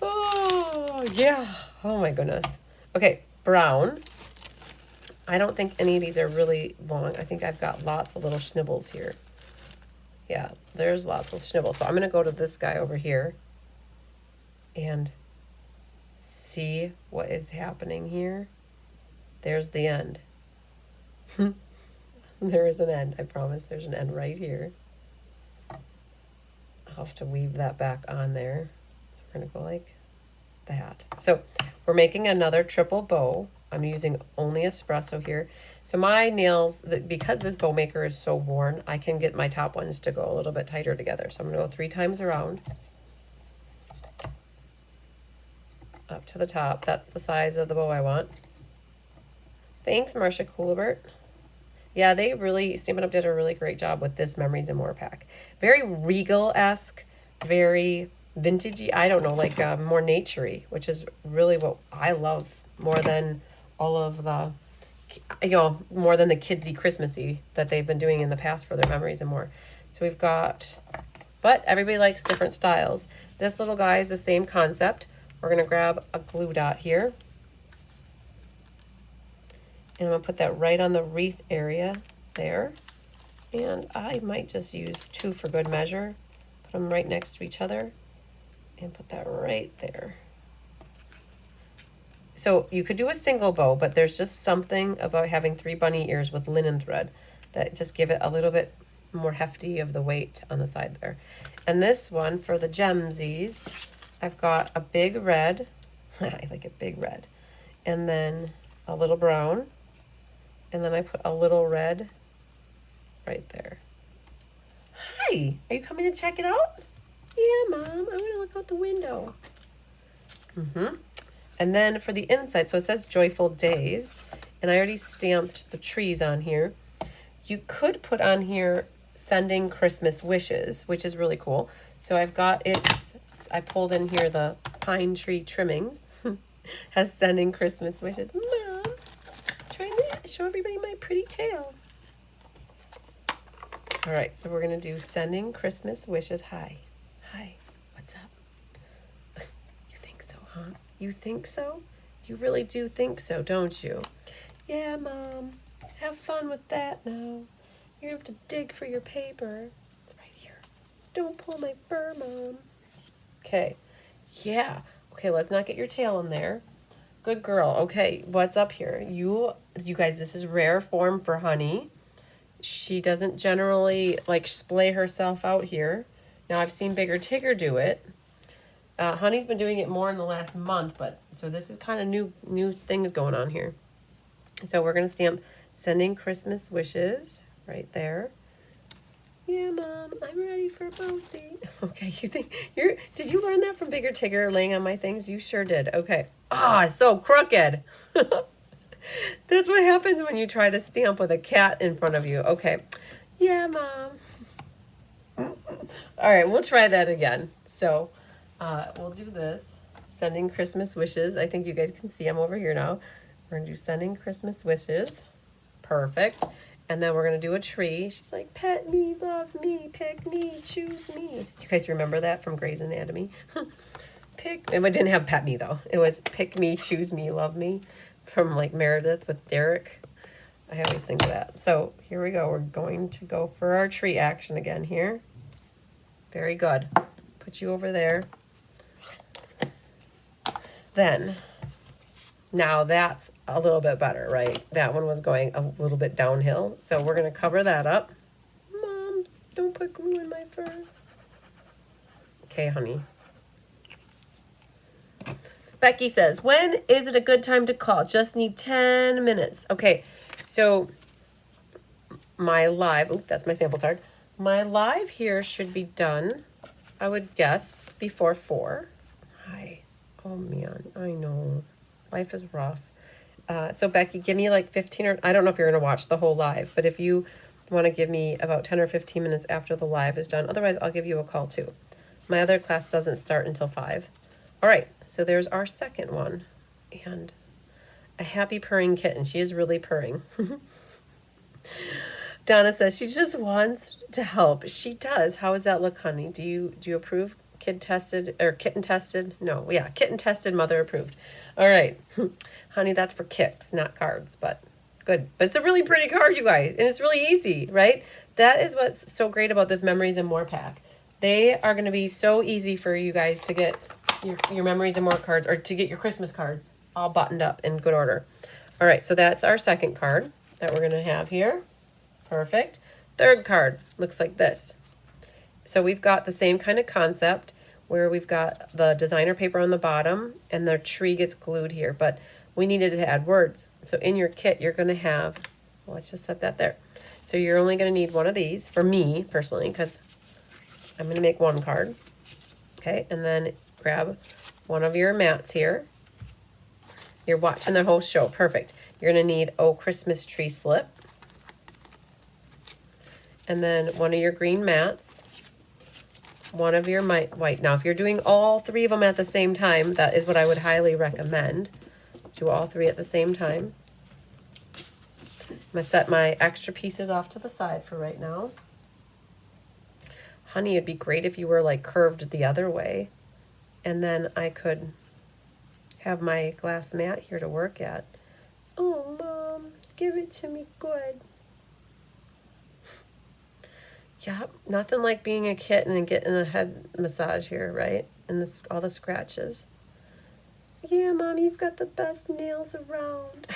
oh yeah. Oh my goodness. Okay, brown. I don't think any of these are really long. I think I've got lots of little schnibbles here. Yeah, there's lots of schnibbles. So I'm going to go to this guy over here and see what is happening here. There's the end. There is an end. I promise there's an end right here. I'll have to weave that back on there. So we're going to go like that. So we're making another triple bow. I'm using only espresso here. So my nails, because this bow maker is so worn, I can get my top ones to go a little bit tighter together. So I'm going to go 3 times around. Up to the top. That's the size of the bow I want. Thanks, Marcia Coolibert. Yeah, they really, Stampin' Up! Did a really great job with this Memories and More pack. Very Regal-esque, very vintagey, I don't know, like more naturey, which is really what I love more than all of the, you know, more than the kidsy Christmassy that they've been doing in the past for their Memories and More. So we've got, but everybody likes different styles. This little guy is the same concept. We're going to grab a glue dot here. And I'm going to put that right on the wreath area there. And I might just use 2 for good measure. Put them right next to each other. And put that right there. So you could do a single bow, but there's just something about having 3 bunny ears with linen thread that just give it a little bit more hefty of the weight on the side there. And this one for the gemsies, I've got a big red. I like it big red. And then a little brown. And then I put a little red right there. Hi, are you coming to check it out? Yeah, Mom, I want to look out the window. And then for the inside, so it says Joyful Days, and I already stamped the trees on here. You could put on here Sending Christmas Wishes, which is really cool. So I've got it, I pulled in here the pine tree trimmings. Has Sending Christmas Wishes. Mom, trying to show everybody my pretty tail. All right, so we're going to do Sending Christmas Wishes. Hi. Hi. What's up? You think so, huh? You think so? You really do think so, don't you? Yeah, Mom. Have fun with that now. You're going to have to dig for your paper. It's right here. Don't pull my fur, Mom. Okay. Yeah. Okay, let's not get your tail in there. Good girl. Okay, what's up here? You guys, this is rare form for Honey. She doesn't generally like splay herself out here. Now I've seen Bigger Tigger do it. Honey's been doing it more in the last month, but so this is kind of new things going on here. So we're gonna stamp Sending Christmas Wishes right there. Yeah, Mom, I'm ready for a bow-seat. Okay, did you learn that from Bigger Tigger laying on my things? You sure did. Okay. Ah, so crooked. That's what happens when you try to stamp with a cat in front of you. Okay. Yeah, Mom. All right, we'll try that again. So we'll do this. Sending Christmas Wishes. I think you guys can see I'm over here now. We're going to do Sending Christmas Wishes. Perfect. And then we're going to do a tree. She's like, pet me, love me, pick me, choose me. You guys remember that from Grey's Anatomy? It didn't have pet me, though. It was pick me, choose me, love me from like Meredith with Derek. I always think of that. So here we go. We're going to go for our tree action again here. Very good. Put you over there. Then, now that's a little bit better, right? That one was going a little bit downhill. So we're going to cover that up. Mom, don't put glue in my fur. Okay, honey. Becky says, when is it a good time to call? Just need 10 minutes. Okay, so my live, that's my sample card. My live here should be done, I would guess, before 4. Hi. Oh man, I know. Life is rough. So Becky, give me like 15 or, I don't know if you're going to watch the whole live, but if you want to give me about 10 or 15 minutes after the live is done, otherwise I'll give you a call too. My other class doesn't start until 5. All right, so there's our second one. And a happy purring kitten. She is really purring. Donna says she just wants to help. She does. How does that look, honey? Do you approve? Kid tested or kitten tested? No, yeah, kitten tested, mother approved. All right. Honey, that's for kicks, not cards, but good. But it's a really pretty card, you guys, and it's really easy, right? That is what's so great about this Memories and More pack. They are going to be so easy for you guys to get your Memories and More cards, or to get your Christmas cards all buttoned up in good order. All right, so that's our second card that we're going to have here. Perfect. Third card looks like this. So we've got the same kind of concept where we've got the designer paper on the bottom and the tree gets glued here, but we needed to add words. So in your kit, you're going to have, well, let's just set that there. So you're only going to need one of these, for me personally, because I'm going to make one card. Okay, and then grab one of your mats here. You're watching the whole show. Perfect. You're going to need, oh, Christmas tree slip. And then one of your green mats. One of your white. Now, if you're doing all 3 of them at the same time, that is what I would highly recommend. Do all 3 at the same time. I'm going to set my extra pieces off to the side for right now. Honey, it'd be great if you were like curved the other way. And then I could have my glass mat here to work at. Oh, Mom, give it to me good. Yep, nothing like being a kitten and getting a head massage here, right? And all the scratches. Yeah, Mom, you've got the best nails around.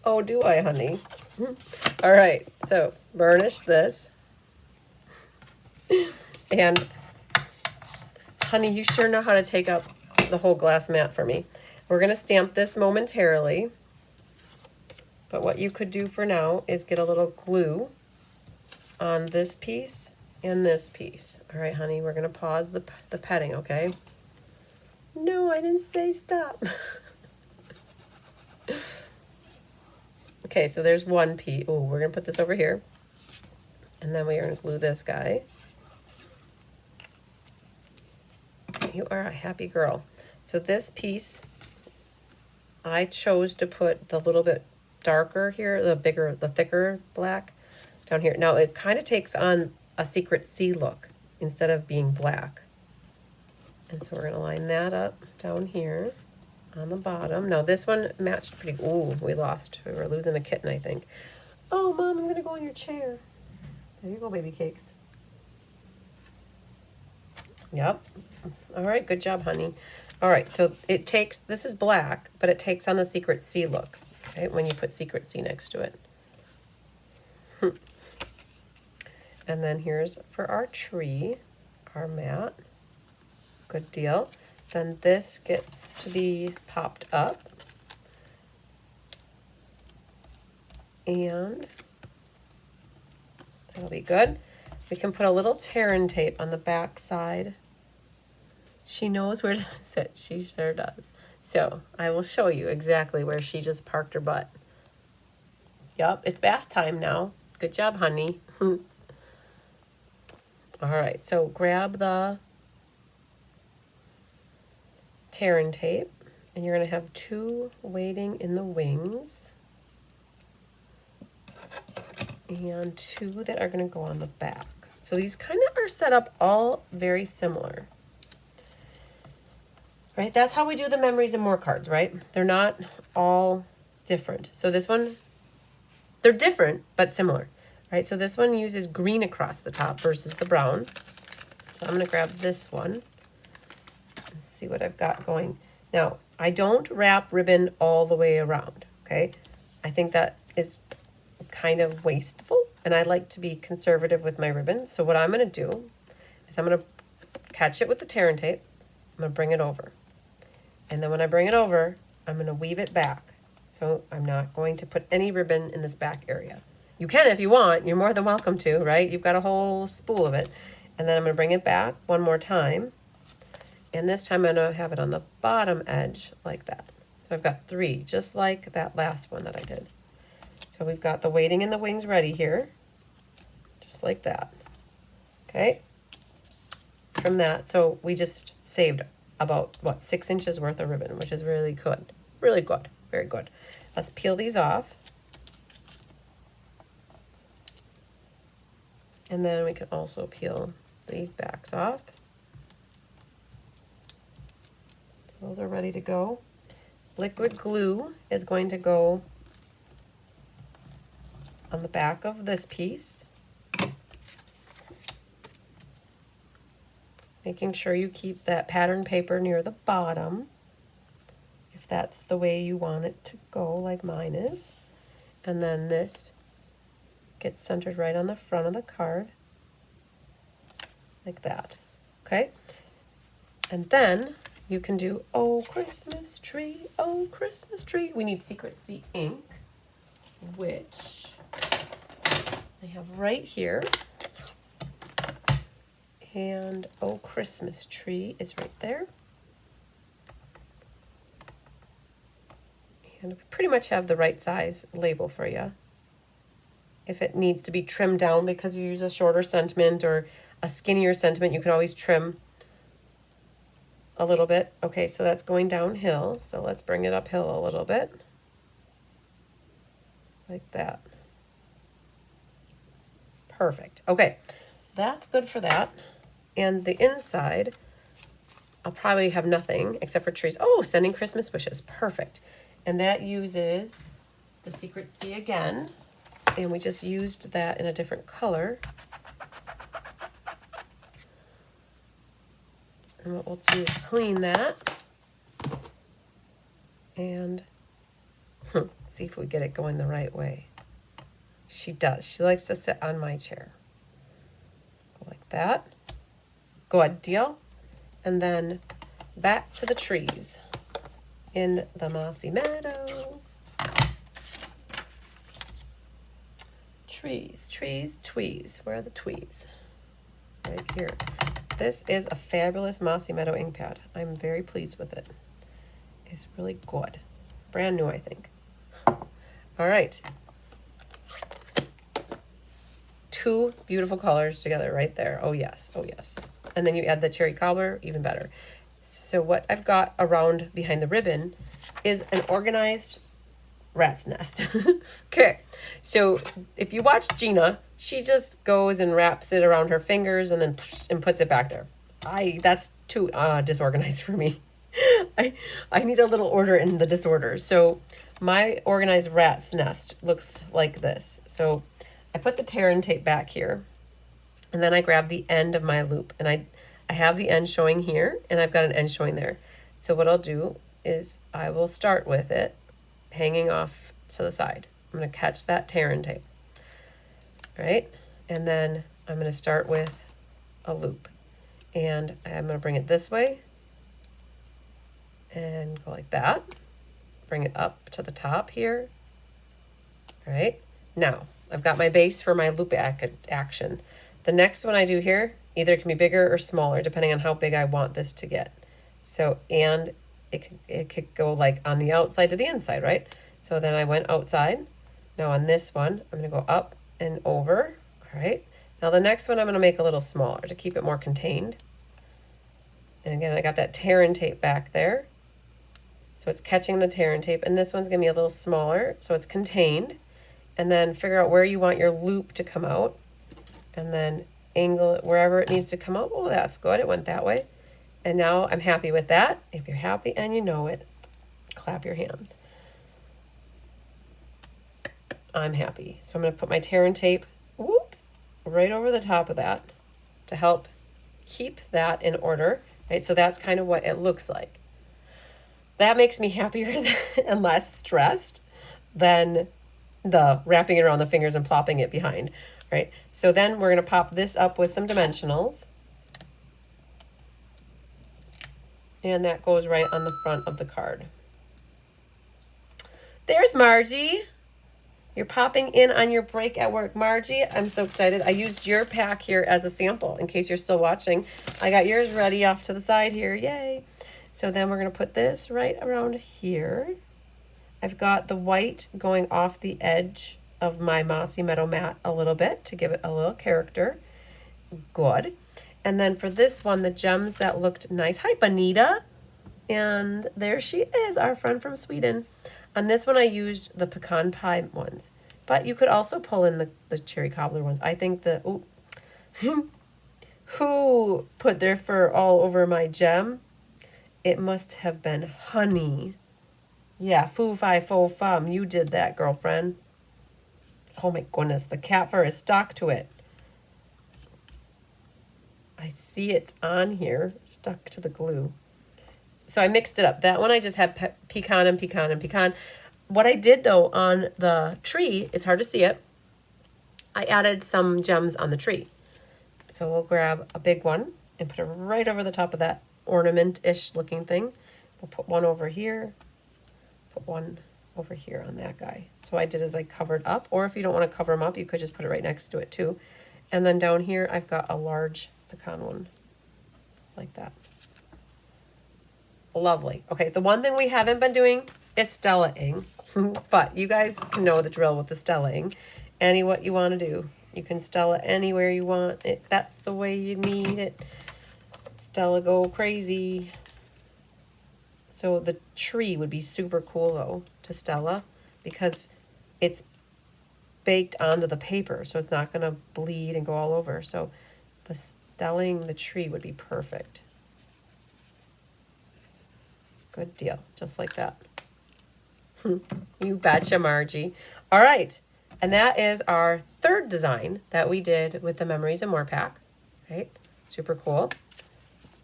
Oh, do I, honey? All right, so burnish this. And, honey, you sure know how to take up the whole glass mat for me. We're going to stamp this momentarily. But what you could do for now is get a little glue on this piece and this piece. All right, honey, we're going to pause the petting, okay? No, I didn't say stop. Okay, so there's one piece. Oh, we're going to put this over here. And then we're going to glue this guy. You are a happy girl. So this piece, I chose to put the little bit darker here, the thicker black down here. Now it kind of takes on a secret C look instead of being black. And so we're going to line that up down here on the bottom. Now this one matched pretty, ooh, we lost. We were losing a kitten, I think. Oh, Mom, I'm going to go in your chair. There you go, baby cakes. Yep. All right, good job, honey. All right, so it takes, this is black, but it takes on the secret C look, okay, when you put secret C next to it. And then here's for our tree, our mat. Good deal. Then this gets to be popped up. And that'll be good. We can put a little tear-in tape on the back side. She knows where to sit. She sure does. So I will show you exactly where she just parked her butt. Yup, it's bath time now. Good job, honey. All right, so grab the tear-in tape, and you're going to have 2 waiting in the wings, and 2 that are going to go on the back. So these kind of are set up all very similar. Right? That's how we do the Memories and More cards, right? They're not all different. So this one, they're different, but similar. Right? So this one uses green across the top versus the brown. So I'm going to grab this one and see what I've got going. Now, I don't wrap ribbon all the way around, okay? I think that is kind of wasteful, and I like to be conservative with my ribbon. So what I'm going to do is I'm going to catch it with the tear-in tape. I'm going to bring it over. And then when I bring it over, I'm going to weave it back. So I'm not going to put any ribbon in this back area. You can if you want. You're more than welcome to, right? You've got a whole spool of it. And then I'm going to bring it back one more time. And this time I'm going to have it on the bottom edge like that. So I've got 3, just like that last one that I did. So we've got the weighting and the wings ready here, just like that. Okay. From that, so we just saved about, what, 6 inches worth of ribbon, which is really good. Really good. Very good. Let's peel these off. And then we can also peel these backs off. So those are ready to go. Liquid glue is going to go on the back of this piece. Making sure you keep that pattern paper near the bottom, if that's the way you want it to go, like mine is. And then this gets centered right on the front of the card, like that. Okay? And then you can do, oh, Christmas tree, oh, Christmas tree. We need Secret Sea ink, which I have right here. And oh, Christmas tree is right there. And we pretty much have the right size label for you. If it needs to be trimmed down because you use a shorter sentiment or a skinnier sentiment, you can always trim a little bit. Okay, so that's going downhill. So let's bring it uphill a little bit. Like that. Perfect. Okay, that's good for that. And the inside, I'll probably have nothing except for trees. Oh, sending Christmas wishes. Perfect. And that uses the Secret Sea again. And we just used that in a different color. And what we'll do is clean that. And see if we get it going the right way. She does. She likes to sit on my chair. Go like that. Good deal. And then back to the trees in the mossy meadow. Trees, trees, tweez. Where are the tweez? Right here. This is a fabulous mossy meadow ink pad. I'm very pleased with it. It's really good. Brand new, I think. All right. 2 beautiful colors together right there. Oh yes, oh yes. And then you add the cherry cobbler, even better. So what I've got around behind the ribbon is an organized rat's nest. Okay, so if you watch Gina, she just goes and wraps it around her fingers and then puts it back there. That's too disorganized for me. I need a little order in the disorder. So my organized rat's nest looks like this. So I put the tear and tape back here, and then I grab the end of my loop, and I have the end showing here, and I've got an end showing there. So what I'll do is I will start with it hanging off to the side. I'm going to catch that tear and tape, right? And then I'm going to start with a loop, and I'm going to bring it this way and go like that. Bring it up to the top here, all right? Now, I've got my base for my loop action. The next one I do here, either it can be bigger or smaller, depending on how big I want this to get. So, and it could go like on the outside to the inside, right? So then I went outside. Now on this one, I'm going to go up and over, all right? Now the next one I'm going to make a little smaller to keep it more contained. And again, I got that tear and tape back there. So it's catching the tear and tape, and this one's going to be a little smaller, so it's contained. And then figure out where you want your loop to come out, and then angle it wherever it needs to come out. Oh, that's good. It went that way. And now I'm happy with that. If you're happy and you know it, clap your hands. I'm happy. So I'm going to put my tear and tape, whoops, right over the top of that to help keep that in order, right? So that's kind of what it looks like. That makes me happier and less stressed than the wrapping it around the fingers and plopping it behind, right? So then we're going to pop this up with some dimensionals. And that goes right on the front of the card. There's Margie. You're popping in on your break at work. Margie, I'm so excited. I used your pack here as a sample in case you're still watching. I got yours ready off to the side here. Yay. So then we're going to put this right around here. I've got the white going off the edge of my Mossy Meadow mat a little bit to give it a little character. Good. And then for this one, the gems that looked nice. Hi, Bonita. And there she is, our friend from Sweden. On this one, I used the pecan pie ones. But you could also pull in the cherry cobbler ones. I think the... Ooh, who put their fur all over my gem? It must have been Honey. Yeah, foo fi fo fum. You did that, girlfriend. Oh my goodness, the cat fur is stuck to it. I see it's on here, stuck to the glue. So I mixed it up. That one I just had pecan and pecan and pecan. What I did though on the tree, it's hard to see it, I added some gems on the tree. So we'll grab a big one and put it right over the top of that ornament-ish looking thing. We'll put one over here, put one over here on that guy. So what I did is I covered up, or if you don't want to cover them up, you could just put it right next to it too. And then down here, I've got a large pecan one, like that. Lovely. Okay, the one thing we haven't been doing is Stella-ing, but you guys can know the drill with the Stella-ing. What you want to do. You can Stella anywhere you want it. That's the way you need it. Stella go crazy. So the tree would be super cool though to Stella because it's baked onto the paper, so it's not going to bleed and go all over. So the Stelling the tree would be perfect. Good deal. Just like that. You betcha, Margie. All right. And that is our third design that we did with the Memories and More pack. Right? Super cool.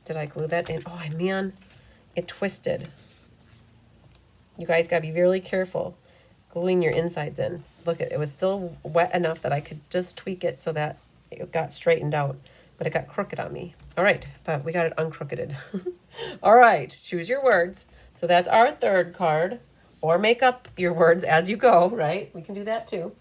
Did I glue that in? Oh, man. It twisted. You guys got to be really careful gluing your insides in. Look, it was still wet enough that I could just tweak it so that it got straightened out. But it got crooked on me. All right, but we got it uncrookeded. All right, choose your words. So that's our third card. Or make up your words as you go, right? We can do that too.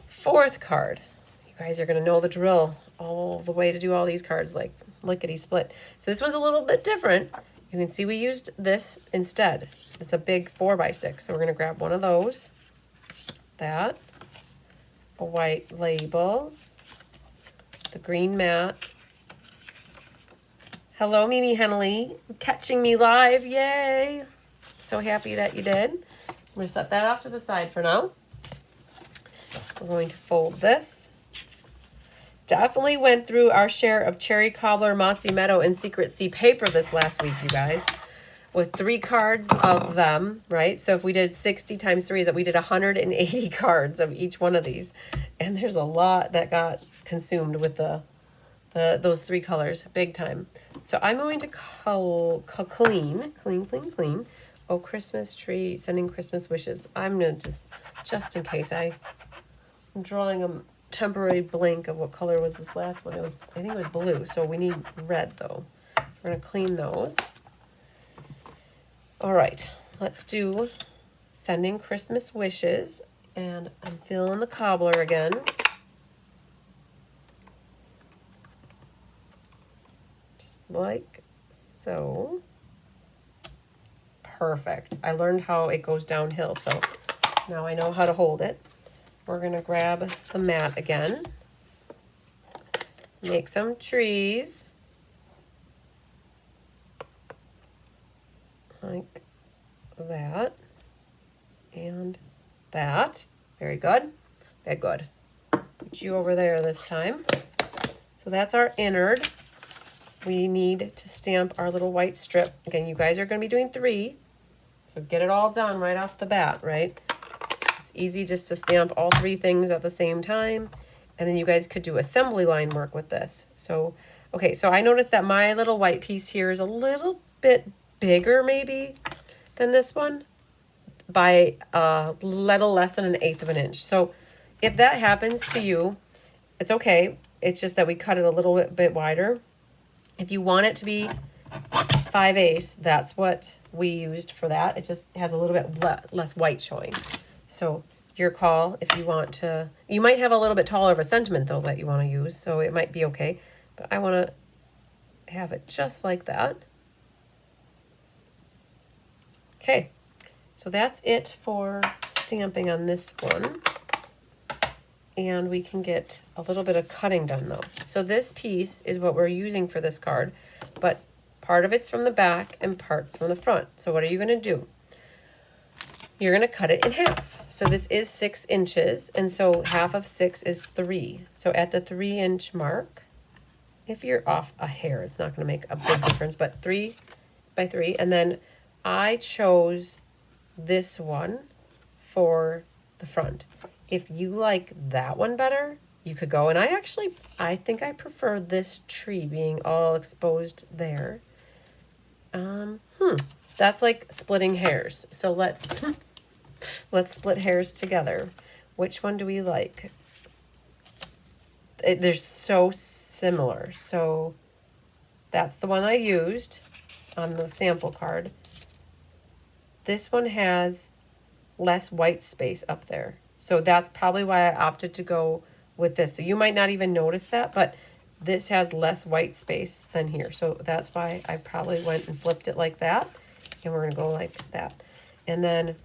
Fourth card. You guys are going to know the drill all the way to do all these cards like lickety-split. So this one's a little bit different. You can see we used this instead. It's a big 4x6. So we're going to grab one of those. That. A white label. The green mat. Hello, Mimi Henley. Catching me live. Yay. So happy that you did. I'm going to set that off to the side for now. We're going to fold this. Definitely went through our share of Cherry Cobbler, Mossy Meadow, and Secret Sea paper this last week, you guys. With 3 cards of them, right? So if we did 60 times 3, we did 180 cards of each one of these. And there's a lot that got consumed with those 3 colors, big time. So I'm going to clean. Oh, Christmas tree, sending Christmas wishes. I'm going to just in case, I'm drawing a temporary blank of what color was this last one. I think it was blue, so we need red though. We're going to clean those. All right, let's do sending Christmas wishes, and I'm filling the cobbler again. Just like so. Perfect. I learned how it goes downhill, so now I know how to hold it. We're going to grab the mat again. Make some trees. Like that. And that. Very good. Very good. Put you over there this time. So that's our innard. We need to stamp our little white strip. Again, you guys are going to be doing 3. So get it all done right off the bat, right? It's easy just to stamp all 3 things at the same time. And then you guys could do assembly line work with this. So, okay, so I noticed that my little white piece here is a little bit bigger maybe than this one by a little less than 1/8 of an inch. So if that happens to you, it's okay. It's just that we cut it a little bit wider. If you want it to be 5/8, that's what we used for that. It just has a little bit less white showing. So your call if you want to. You might have a little bit taller of a sentiment though that you want to use, so it might be okay. But I want to have it just like that. Okay, so that's it for stamping on this one. And we can get a little bit of cutting done though. So this piece is what we're using for this card, but part of it's from the back and parts from the front. So what are you going to do? You're going to cut it in half. So this is 6 inches, and so half of 6 is 3. So at the 3-inch mark, if you're off a hair, it's not going to make a big difference, but 3 by 3. And then I chose this one for the front. If you like that one better, you could go, and I think I prefer this tree being all exposed there. That's like splitting hairs. So let's split hairs together. Which one do we like? They're so similar. So that's the one I used on the sample card. This one has less white space up there. So that's probably why I opted to go with this. So you might not even notice that, but this has less white space than here. So that's why I probably went and flipped it like that. And we're going to go like that. And then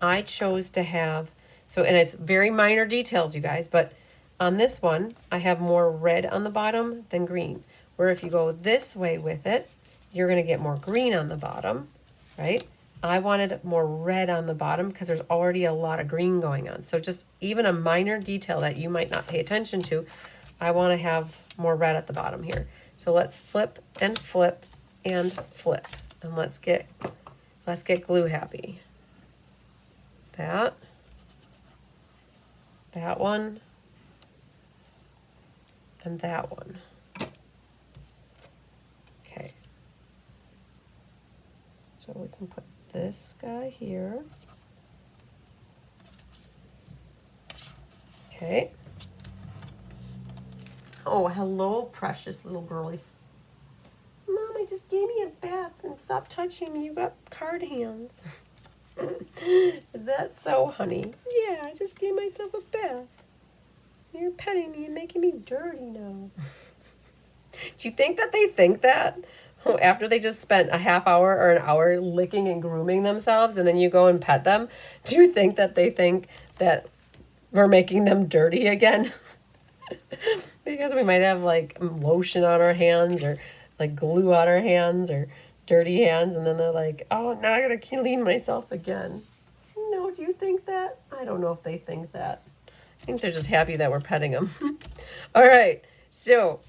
I chose to have, and it's very minor details, you guys, but on this one, I have more red on the bottom than green. Where if you go this way with it, you're going to get more green on the bottom, right? I wanted more red on the bottom because there's already a lot of green going on. So just even a minor detail that you might not pay attention to, I want to have more red at the bottom here. So let's flip and flip and flip. And let's get glue happy. That one, and that one. Okay. So we can put this guy here. Okay. Oh, hello, precious little girly. Mom, I just gave me a bath and stop touching me. You got card hands. Is that so, honey? Yeah, I just gave myself a bath. You're petting me and making me dirty now. Do you think that they think that? After they just spent a half hour or an hour licking and grooming themselves and then you go and pet them, do you think that they think that we're making them dirty again? Because we might have like lotion on our hands or like glue on our hands or dirty hands, and then they're like, oh, now I gotta clean myself again. No, do you think that? I don't know if they think that. I think they're just happy that we're petting them. All right, so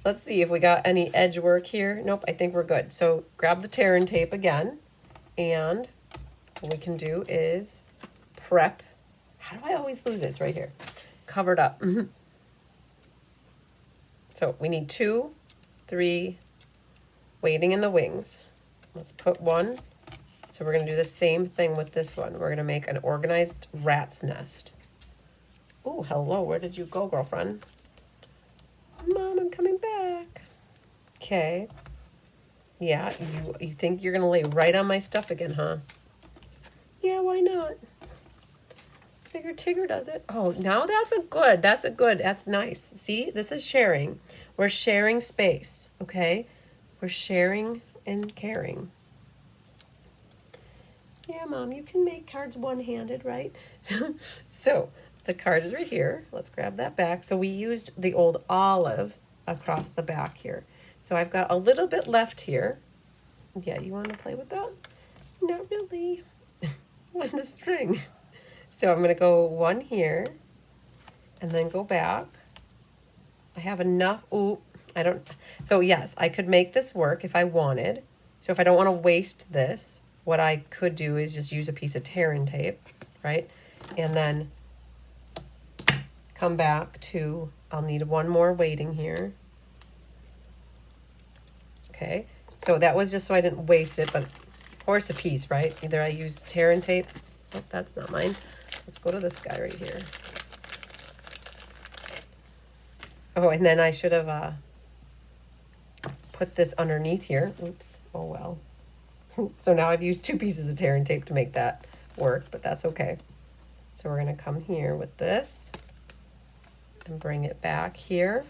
let's see if we got any edge work here. Nope, I think we're good. So grab the tear and tape again, and what we can do is prep. How do I always lose it? It's right here. Covered up. So we need 2, 3, waiting in the wings. Let's put one. So we're going to do the same thing with this one. We're going to make an organized rat's nest. Oh, hello. Where did you go, girlfriend? Mom, I'm coming back. Okay. Yeah, you think you're going to lay right on my stuff again, huh? Yeah, why not? Figure Tigger does it. Oh, now that's nice. See, this is sharing. We're sharing space, okay? We're sharing and caring. Yeah, Mom, you can make cards one-handed, right? So the card is right here. Let's grab that back. So we used the old olive across the back here. So I've got a little bit left here. Yeah, you want to play with that? Not really. On the string. So I'm going to go one here and then go back. I have enough. Ooh, I don't. So yes, I could make this work if I wanted. So if I don't want to waste this, what I could do is just use a piece of tear and tape, right? And then come back to, I'll need one more weighting here. Okay, so that was just so I didn't waste it, but of course a piece, right? Either I use tear and tape. Oh, that's not mine. Let's go to this guy right here. Oh, and then I should have put this underneath here. Oops. Oh, well. So now I've used 2 pieces of tear and tape to make that work, but that's okay. So we're going to come here with this and bring it back here.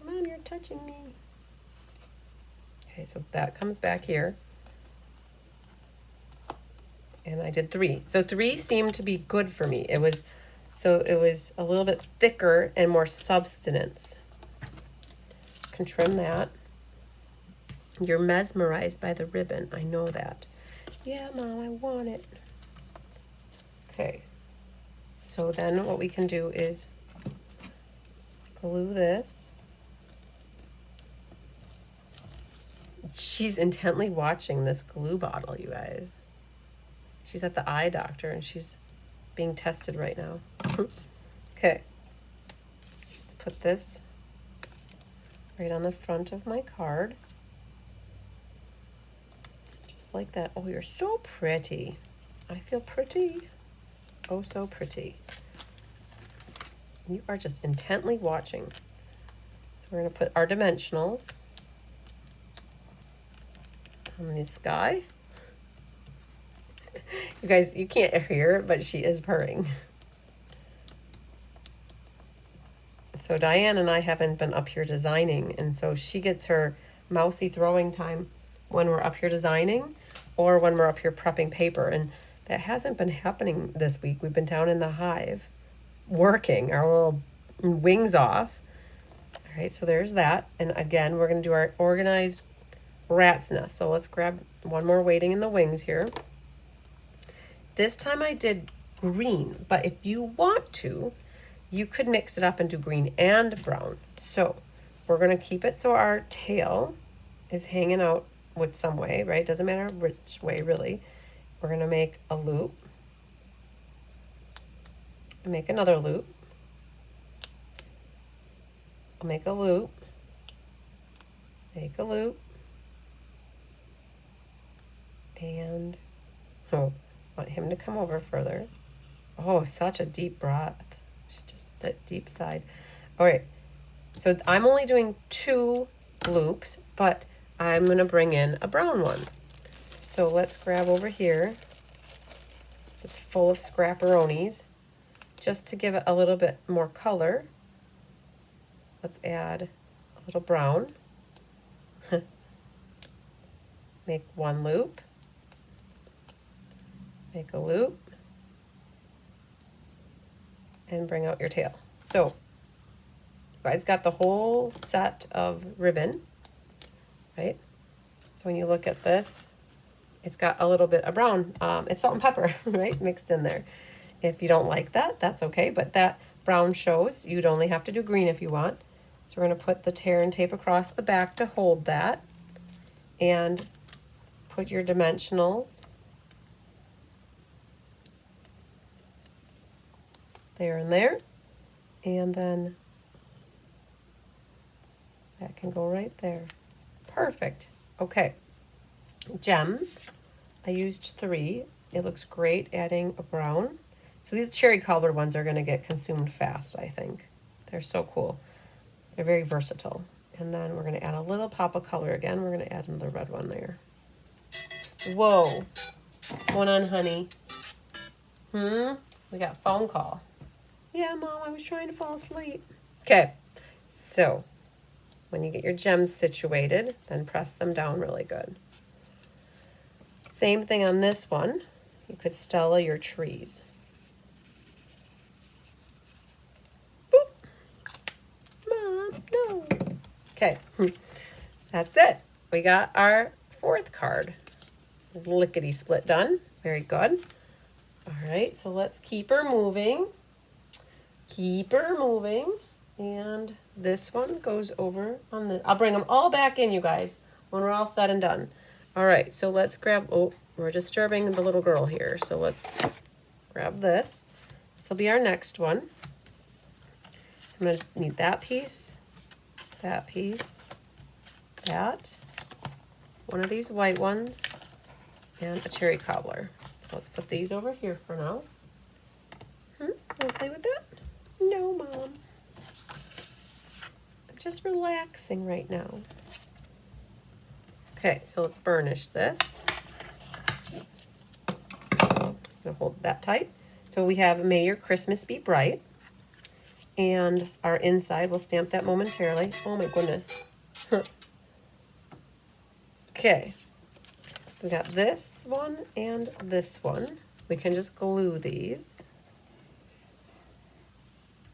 Mom, you're touching me. Okay, so that comes back here. And I did 3. So 3 seemed to be good for me. It was a little bit thicker and more substance. Can trim that. You're mesmerized by the ribbon. I know that. Yeah, Mom, I want it. Okay. So then what we can do is glue this. She's intently watching this glue bottle, you guys. She's at the eye doctor and she's being tested right now. Okay. Let's put this right on the front of my card. Just like that. Oh, you're so pretty. I feel pretty. Oh, so pretty. You are just intently watching. So we're going to put our dimensionals on this guy. You guys, you can't hear it, but she is purring. So Diane and I haven't been up here designing, and so she gets her mousy throwing time when we're up here designing or when we're up here prepping paper, and that hasn't been happening this week. We've been down in the hive working our little wings off. All right, so there's that. And again, we're going to do our organized rat's nest. So let's grab one more weighting in the wings here. This time I did green, but if you want to, you could mix it up and do green and brown. So we're going to keep it so our tail is hanging out with some way, right? Doesn't matter which way, really. We're going to make a loop. Make another loop. I'll make a loop. Make a loop. And, oh, want him to come over further. Oh, such a deep breath. Just that deep side. All right. So I'm only doing 2 loops, but I'm going to bring in a brown one. So let's grab over here. This is full of scrapperonis. Just to give it a little bit more color, let's add a little brown. Make 1 loop. Make a loop. And bring out your tail. So, you guys got the whole set of ribbon, right? So when you look at this, it's got a little bit of brown. It's salt and pepper, right? Mixed in there. If you don't like that, that's okay. But that brown shows you'd only have to do green if you want. So we're going to put the tear and tape across the back to hold that. And put your dimensionals there and there. And then that can go right there. Perfect. Okay. Gems. I used 3. It looks great adding a brown. So these cherry colored ones are going to get consumed fast, I think. They're so cool. They're very versatile. And then we're going to add a little pop of color again. We're going to add another red one there. Whoa. What's going on, honey? We got a phone call. Yeah, Mom, I was trying to fall asleep. Okay. So when you get your gems situated, then press them down really good. Same thing on this one. You could stella your trees. Boop. Mom, no. Okay, that's it. We got our 4th card. Lickety split done. Very good. All right, so let's keep her moving. Keep her moving. And this one goes over on the, I'll bring them all back in, you guys, when we're all said and done. All right, so let's grab, oh, we're disturbing the little girl here. So let's grab this. This will be our next one. So I'm going to need that piece, that, one of these white ones, and a cherry cobbler. So let's put these over here for now. Want to play with that? No, Mom. I'm just relaxing right now. Okay, so let's burnish this. I'm gonna hold that tight. So we have May Your Christmas Be Bright. And our inside, we'll stamp that momentarily. Oh my goodness. Okay. We got this one and this one. We can just glue these.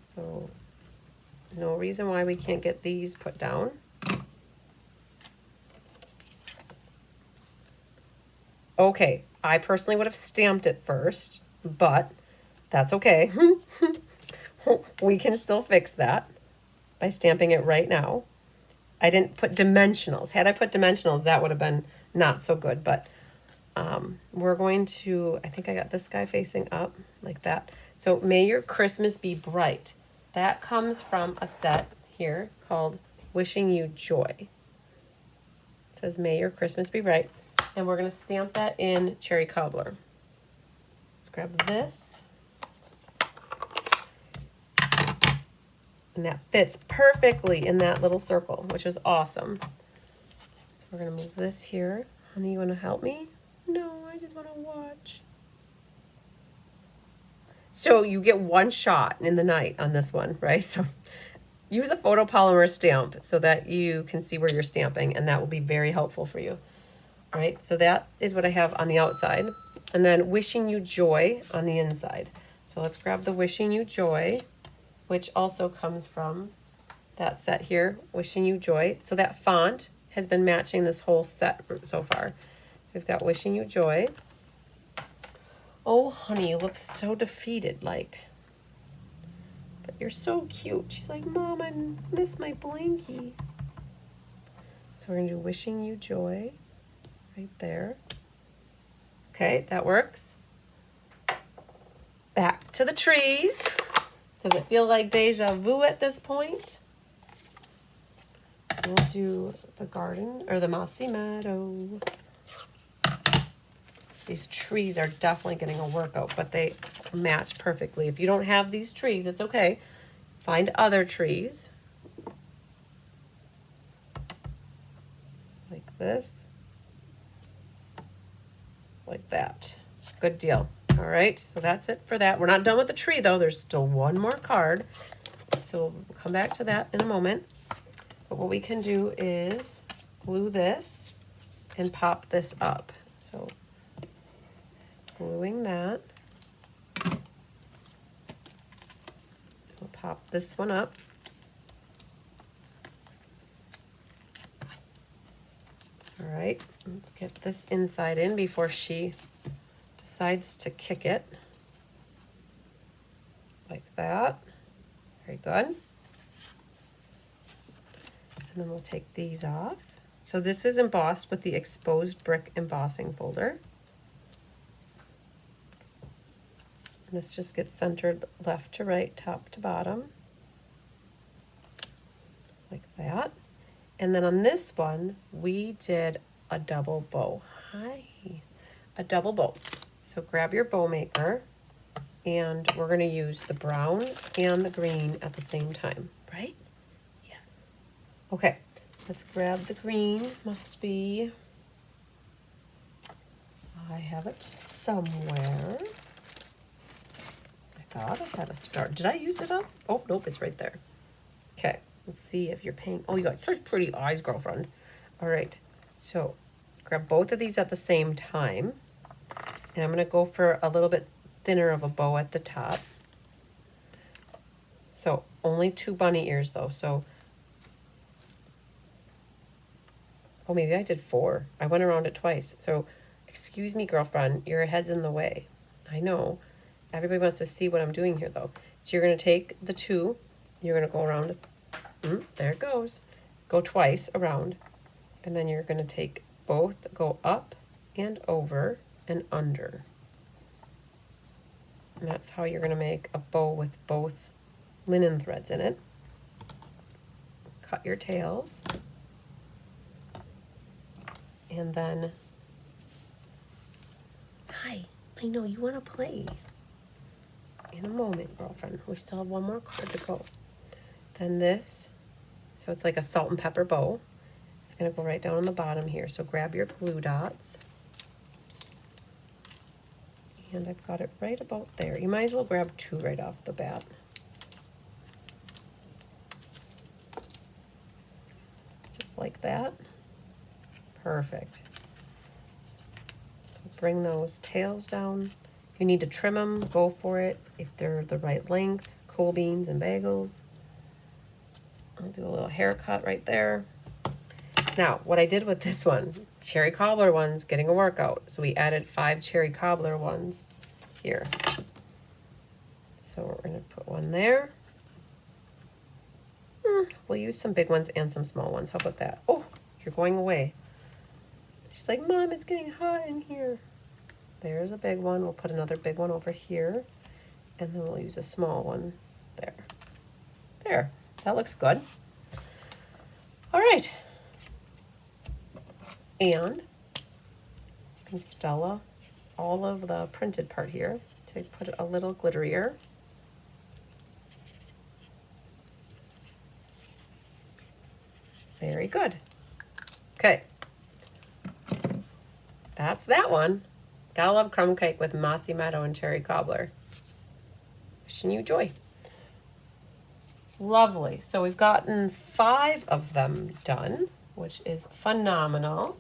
So no reason why we can't get these put down. Okay, I personally would have stamped it first, but that's okay. We can still fix that by stamping it right now. I didn't put dimensionals. Had I put dimensionals, that would have been not so good, but we're going to, I think I got this guy facing up like that. So May Your Christmas Be Bright. That comes from a set here called Wishing You Joy. It says May Your Christmas Be Bright. And we're going to stamp that in Cherry Cobbler. Let's grab this. And that fits perfectly in that little circle, which is awesome. So we're going to move this here. Honey, you want to help me? No, I just want to watch. So you get one shot in the night on this one, right? So use a photopolymer stamp so that you can see where you're stamping, and that will be very helpful for you. Right, so that is what I have on the outside. And then Wishing You Joy on the inside. So let's grab the Wishing You Joy, which also comes from that set here, Wishing You Joy. So that font has been matching this whole set so far. We've got Wishing You Joy. Oh, honey, you look so defeated, like. But you're so cute. She's like, Mom, I miss my blankie. So we're going to do Wishing You Joy. Right there. Okay, that works. Back to the trees. Does it feel like deja vu at this point? So we'll do the garden, or the mossy meadow. These trees are definitely getting a workout, but they match perfectly. If you don't have these trees, it's okay. Find other trees. Like this. Like that. Good deal. All right, so that's it for that. We're not done with the tree though. There's still one more card. So we'll come back to that in a moment. But what we can do is glue this and pop this up. So gluing that. We'll pop this one up. All right, let's get this inside in before she decides to kick it. Like that. Very good. And then we'll take these off. So this is embossed with the exposed brick embossing folder. And this just gets centered left to right, top to bottom. Like that. And then on this one, we did a double bow. Hi. A double bow. So grab your bow maker, and we're going to use the brown and the green at the same time, right? Yes. Okay, let's grab the green. Must be, I have it somewhere. I thought I had a start. Did I use it up? Oh, nope, it's right there. Okay. Let's see if you're paying. Oh, you got such pretty eyes, girlfriend. All right. So grab both of these at the same time. And I'm going to go for a little bit thinner of a bow at the top. So only 2 bunny ears though. So, oh, maybe I did 4. I went around it twice. So excuse me, girlfriend, your head's in the way. I know. Everybody wants to see what I'm doing here though. So you're going to take the 2. You're going to go around. There it goes. Go twice around, and then you're going to take both, go up and over and under. And that's how you're going to make a bow with both linen threads in it. Cut your tails. And then, hi, I know you want to play. In a moment, girlfriend. We still have one more card to go. Then this, so it's like a salt and pepper bow. It's going to go right down on the bottom here. So grab your glue dots. And I've got it right about there. You might as well grab 2 right off the bat. Just like that. Perfect. Bring those tails down. If you need to trim them, go for it. If they're the right length, cool beans and bagels. I'll do a little haircut right there. Now, what I did with this one, cherry cobbler ones, getting a workout. So we added 5 cherry cobbler ones here. So we're going to put one there. We'll use some big ones and some small ones. How about that? Oh, you're going away. She's like, Mom, it's getting hot in here. There's a big one. We'll put another big one over here. And then we'll use a small one there. There. That looks good. All right. And Stella all of the printed part here to put it a little glitterier. Very good. Okay. That's that one. Gotta love crumb cake with mossy meadow and cherry cobbler. Wishing you joy. Lovely. So we've gotten 5 of them done, which is phenomenal.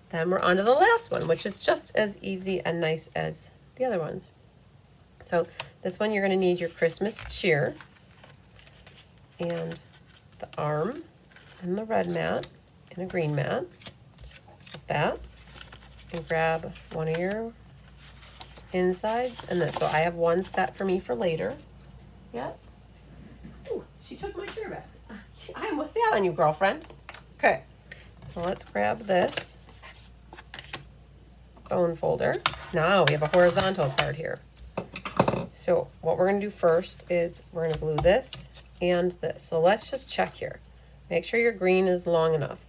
Then we're on to the last one, which is just as easy and nice as the other ones. So this one you're going to need your Christmas cheer and the arm and the red mat and a green mat. Like that. And grab one of your insides and this. So I have one set for me for later. Yeah. Ooh, she took my cheer basket. I almost sat on you, girlfriend. Okay. So let's grab this bone folder. Now we have a horizontal part here. So what we're going to do first is we're going to glue this and this. So let's just check here. Make sure your green is long enough.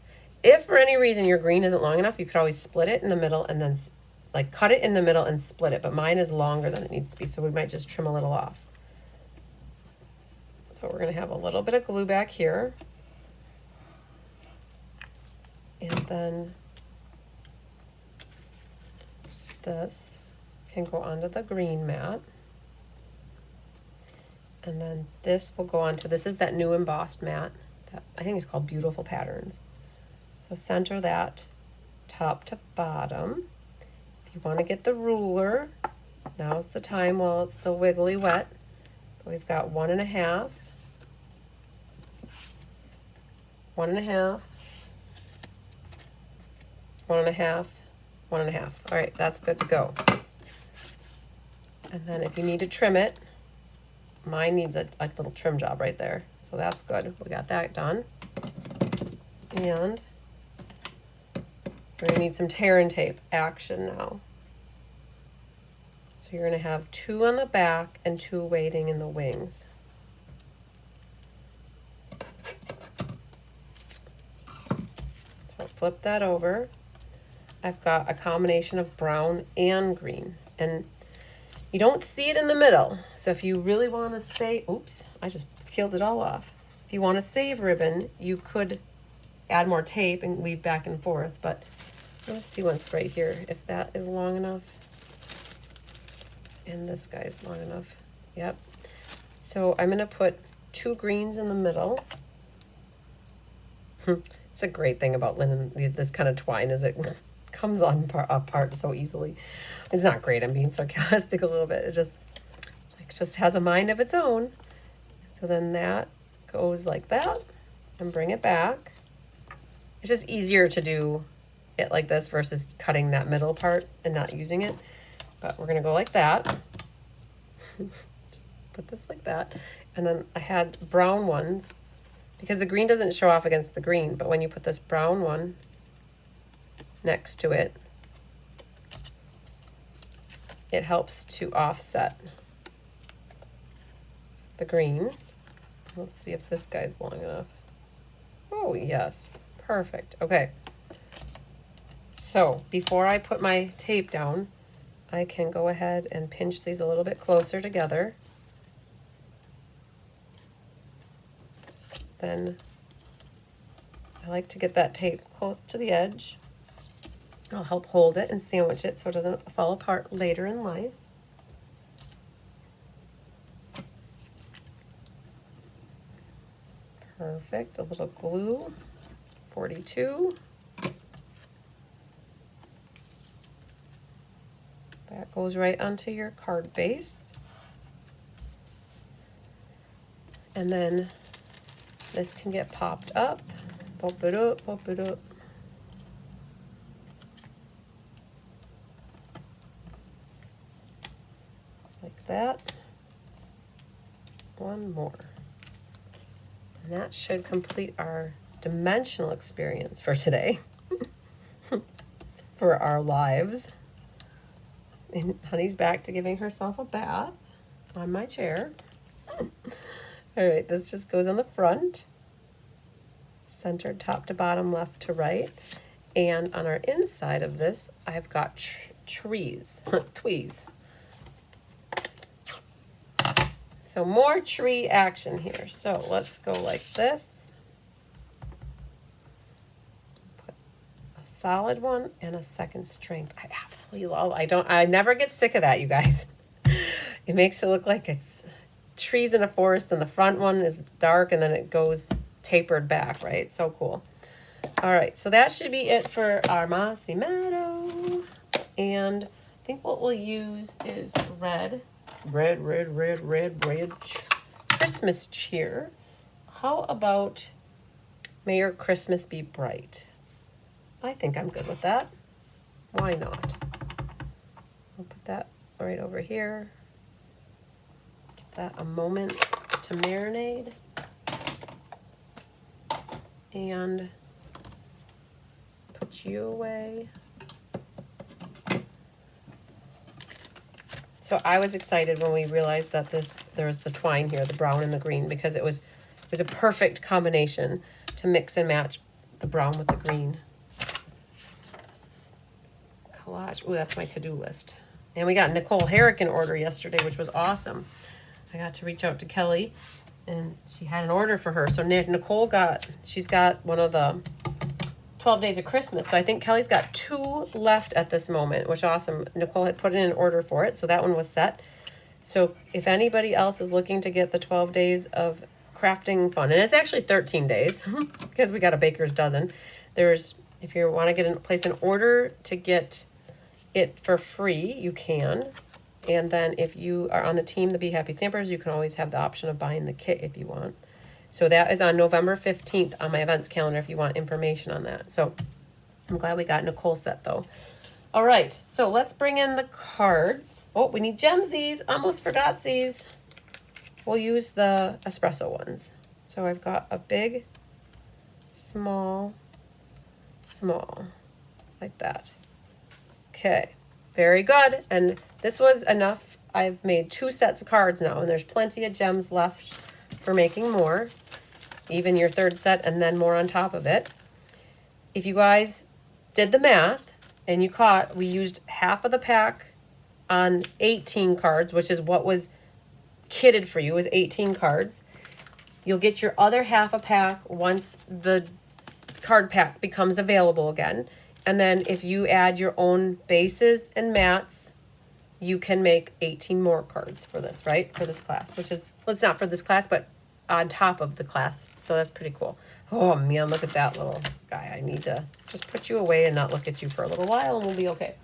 If for any reason your green isn't long enough, you could always split it in the middle and then like cut it in the middle and split it. But mine is longer than it needs to be, so we might just trim a little off. So we're going to have a little bit of glue back here. And then this can go onto the green mat. And then this will go onto, this is that new embossed mat that I think is called Beautiful Patterns. So center that top to bottom. If you want to get the ruler, now's the time while it's still wiggly wet. But we've got 1.5, 1.5, 1.5, 1.5. All right, that's good to go. And then if you need to trim it, mine needs a little trim job right there. So that's good. We got that done. And we're going to need some tear and tape action now. So you're going to have 2 on the back and 2 waiting in the wings. So flip that over. I've got a combination of brown and green. And you don't see it in the middle. So if you really want to say, oops, I just peeled it all off. If you want to save ribbon, you could add more tape and weave back and forth. But let's see what's right here. If that is long enough. And this guy's long enough. Yep. So I'm going to put 2 greens in the middle. It's a great thing about linen, this kind of twine, is it comes on apart so easily. It's not great. I'm being sarcastic a little bit. It just has a mind of its own. So then that goes like that and bring it back. It's just easier to do it like this versus cutting that middle part and not using it. But we're going to go like that. Just put this like that. And then I had brown ones because the green doesn't show off against the green. But when you put this brown one next to it, it helps to offset the green. Let's see if this guy's long enough. Oh, yes. Perfect. Okay. So before I put my tape down, I can go ahead and pinch these a little bit closer together. Then I like to get that tape close to the edge. I'll help hold it and sandwich it so it doesn't fall apart later in life. Perfect. A little glue. 42. That goes right onto your card base. And then this can get popped up. Pop it up, pop it up. Like that. One more. And that should complete our dimensional experience for today. For our lives. And Honey's back to giving herself a bath on my chair. All right, this just goes on the front. Centered top to bottom, left to right. And on our inside of this, I've got trees, tweez. So more tree action here. So let's go like this. Put a solid one and a second strength. I absolutely love, I never get sick of that, you guys. It makes it look like it's trees in a forest and the front one is dark and then it goes tapered back, right? So cool. All right, so that should be it for our mossy meadow. And I think what we'll use is red Christmas cheer. How about May Your Christmas Be Bright? I think I'm good with that. Why not? I'll put that right over here. Give that a moment to marinate. And put you away. So I was excited when we realized that there was the twine here, the brown and the green, because it was a perfect combination to mix and match the brown with the green. Collage. Oh, that's my to-do list. And we got Nicole Herrick in order yesterday, which was awesome. I got to reach out to Kelly, and she had an order for her. So Nicole she's got one of the 12 Days of Christmas. So I think Kelly's got 2 left at this moment, which is awesome. Nicole had put in an order for it, so that one was set. So if anybody else is looking to get the 12 days of crafting fun, and it's actually 13 days because we got a baker's dozen. If you want to place an order to get it for free, you can. And then if you are on the team, the Be Happy Stampers, you can always have the option of buying the kit if you want. So that is on November 15th on my events calendar if you want information on that. So I'm glad we got Nicole set though. All right, so let's bring in the cards. Oh, we need gemsies. Almost forgot these. We'll use the espresso ones. So I've got a big, small, like that. Okay, very good. And this was enough. I've made 2 sets of cards now, and there's plenty of gems left for making more, even your 3rd set and then more on top of it. If you guys did the math and you caught, we used half of the pack on 18 cards, which is what was kitted for you, is 18 cards. You'll get your other half a pack once the card pack becomes available again. And then if you add your own bases and mats, you can make 18 more cards for this, right? For this class, which is, well, it's not for this class, but on top of the class. So that's pretty cool. Oh man, look at that little guy. I need to just put you away and not look at you for a little while and we'll be okay.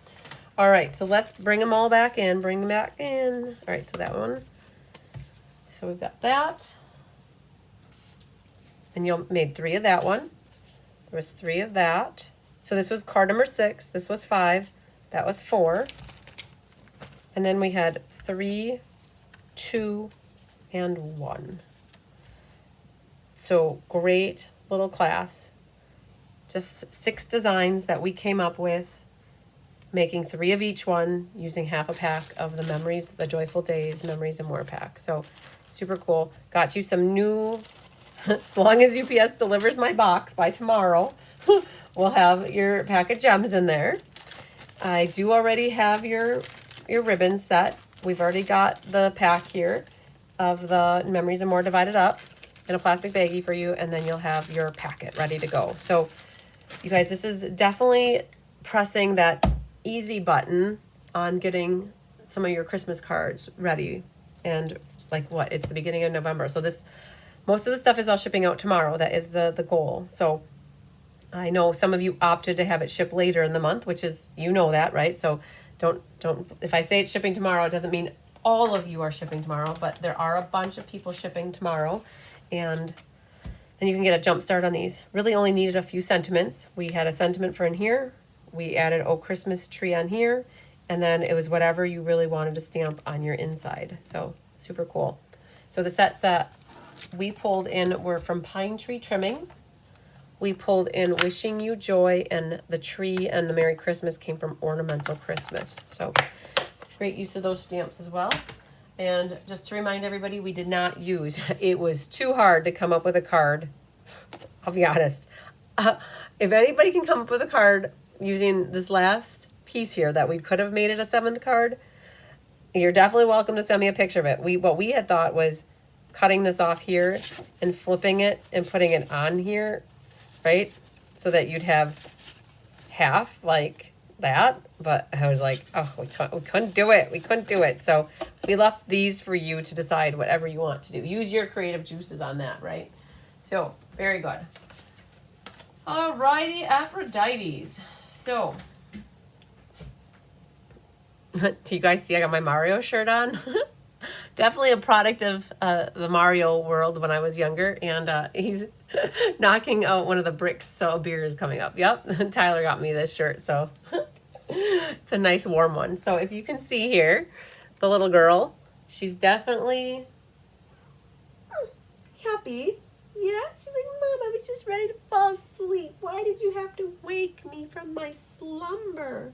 All right, so let's bring them all back in, bring them back in. All right, so that one. So we've got that. And you made 3 of that one. There was 3 of that. So this was card number 6. This was 5. That was 4. And then we had 3, 2, and 1. So great little class. Just 6 designs that we came up with, making 3 of each one, using half a pack of the Memories, the Joyful Days, Memories and More pack. So super cool. Got you some new, as long as UPS delivers my box by tomorrow, we'll have your pack of gems in there. I do already have your ribbon set. We've already got the pack here of the Memories and More divided up in a plastic baggie for you, and then you'll have your packet ready to go. So you guys, this is definitely pressing that easy button on getting some of your Christmas cards ready. And like what? It's the beginning of November. So most of the stuff is all shipping out tomorrow. That is the goal. So I know some of you opted to have it ship later in the month, which is, you know that, right? So don't, if I say it's shipping tomorrow, it doesn't mean all of you are shipping tomorrow, but there are a bunch of people shipping tomorrow. And you can get a jump start on these. Really only needed a few sentiments. We had a sentiment for in here. We added "Oh Christmas Tree" on here. And then it was whatever you really wanted to stamp on your inside. So super cool. So the sets that we pulled in were from Pine Tree Trimmings. We pulled in "Wishing You Joy," and the tree and the "Merry Christmas" came from Ornamental Christmas. So great use of those stamps as well. And just to remind everybody, we did not use, it was too hard to come up with a card. I'll be honest. If anybody can come up with a card using this last piece here that we could have made it a 7th card, you're definitely welcome to send me a picture of it. What we had thought was cutting this off here and flipping it and putting it on here, right? So that you'd have half like that. But I was like, oh, we couldn't do it. We couldn't do it. So we left these for you to decide whatever you want to do. Use your creative juices on that, right? So very good. Alrighty, Aphrodites. So do you guys see I got my Mario shirt on? Definitely a product of the Mario world when I was younger. And he's knocking out one of the bricks, so a beer is coming up. Yep, Tyler got me this shirt, so it's a nice warm one. So if you can see here, the little girl, she's definitely happy. Yeah, she's like, "Mom, I was just ready to fall asleep. Why did you have to wake me from my slumber?"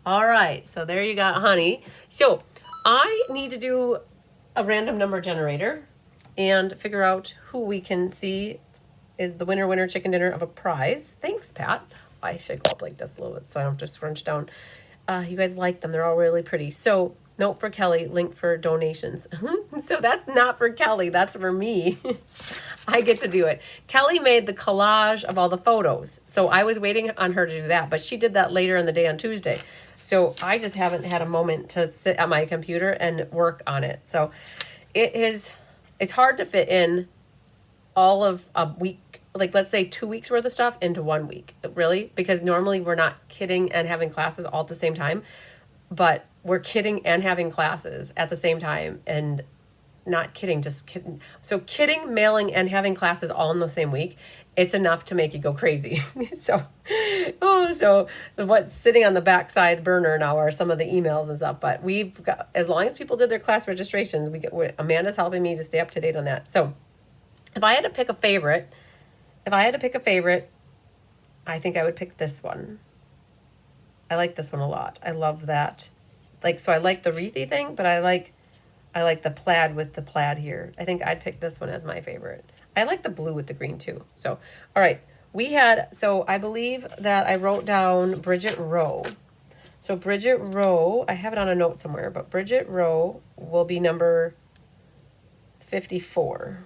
All right, so there you got honey. So I need to do a random number generator and figure out who we can see is the winner chicken dinner of a prize. Thanks, Pat. I should go up like this a little bit so I don't have to scrunch down. You guys like them. They're all really pretty. So note for Kelly, link for donations. So that's not for Kelly. That's for me. I get to do it. Kelly made the collage of all the photos. So I was waiting on her to do that, but she did that later in the day on Tuesday. So I just haven't had a moment to sit at my computer and work on it. So it's hard to fit in all of a week, like let's say 2 weeks worth of stuff into 1 week, really, because normally we're not kidding and having classes all at the same time, but we're kidding and having classes at the same time, and not kidding, just kidding. So kidding, mailing, and having classes all in the same week, it's enough to make you go crazy. So what's sitting on the backside burner now are some of the emails and stuff, but we've got, as long as people did their class registrations, Amanda's helping me to stay up to date on that. So if I had to pick a favorite, I think I would pick this one. I like this one a lot. I love that. So I like the wreathy thing, but I like the plaid with the plaid here. I think I'd pick this one as my favorite. I like the blue with the green too. So, all right. So I believe that I wrote down Bridget Rowe. So Bridget Rowe, I have it on a note somewhere, but Bridget Rowe will be number 54.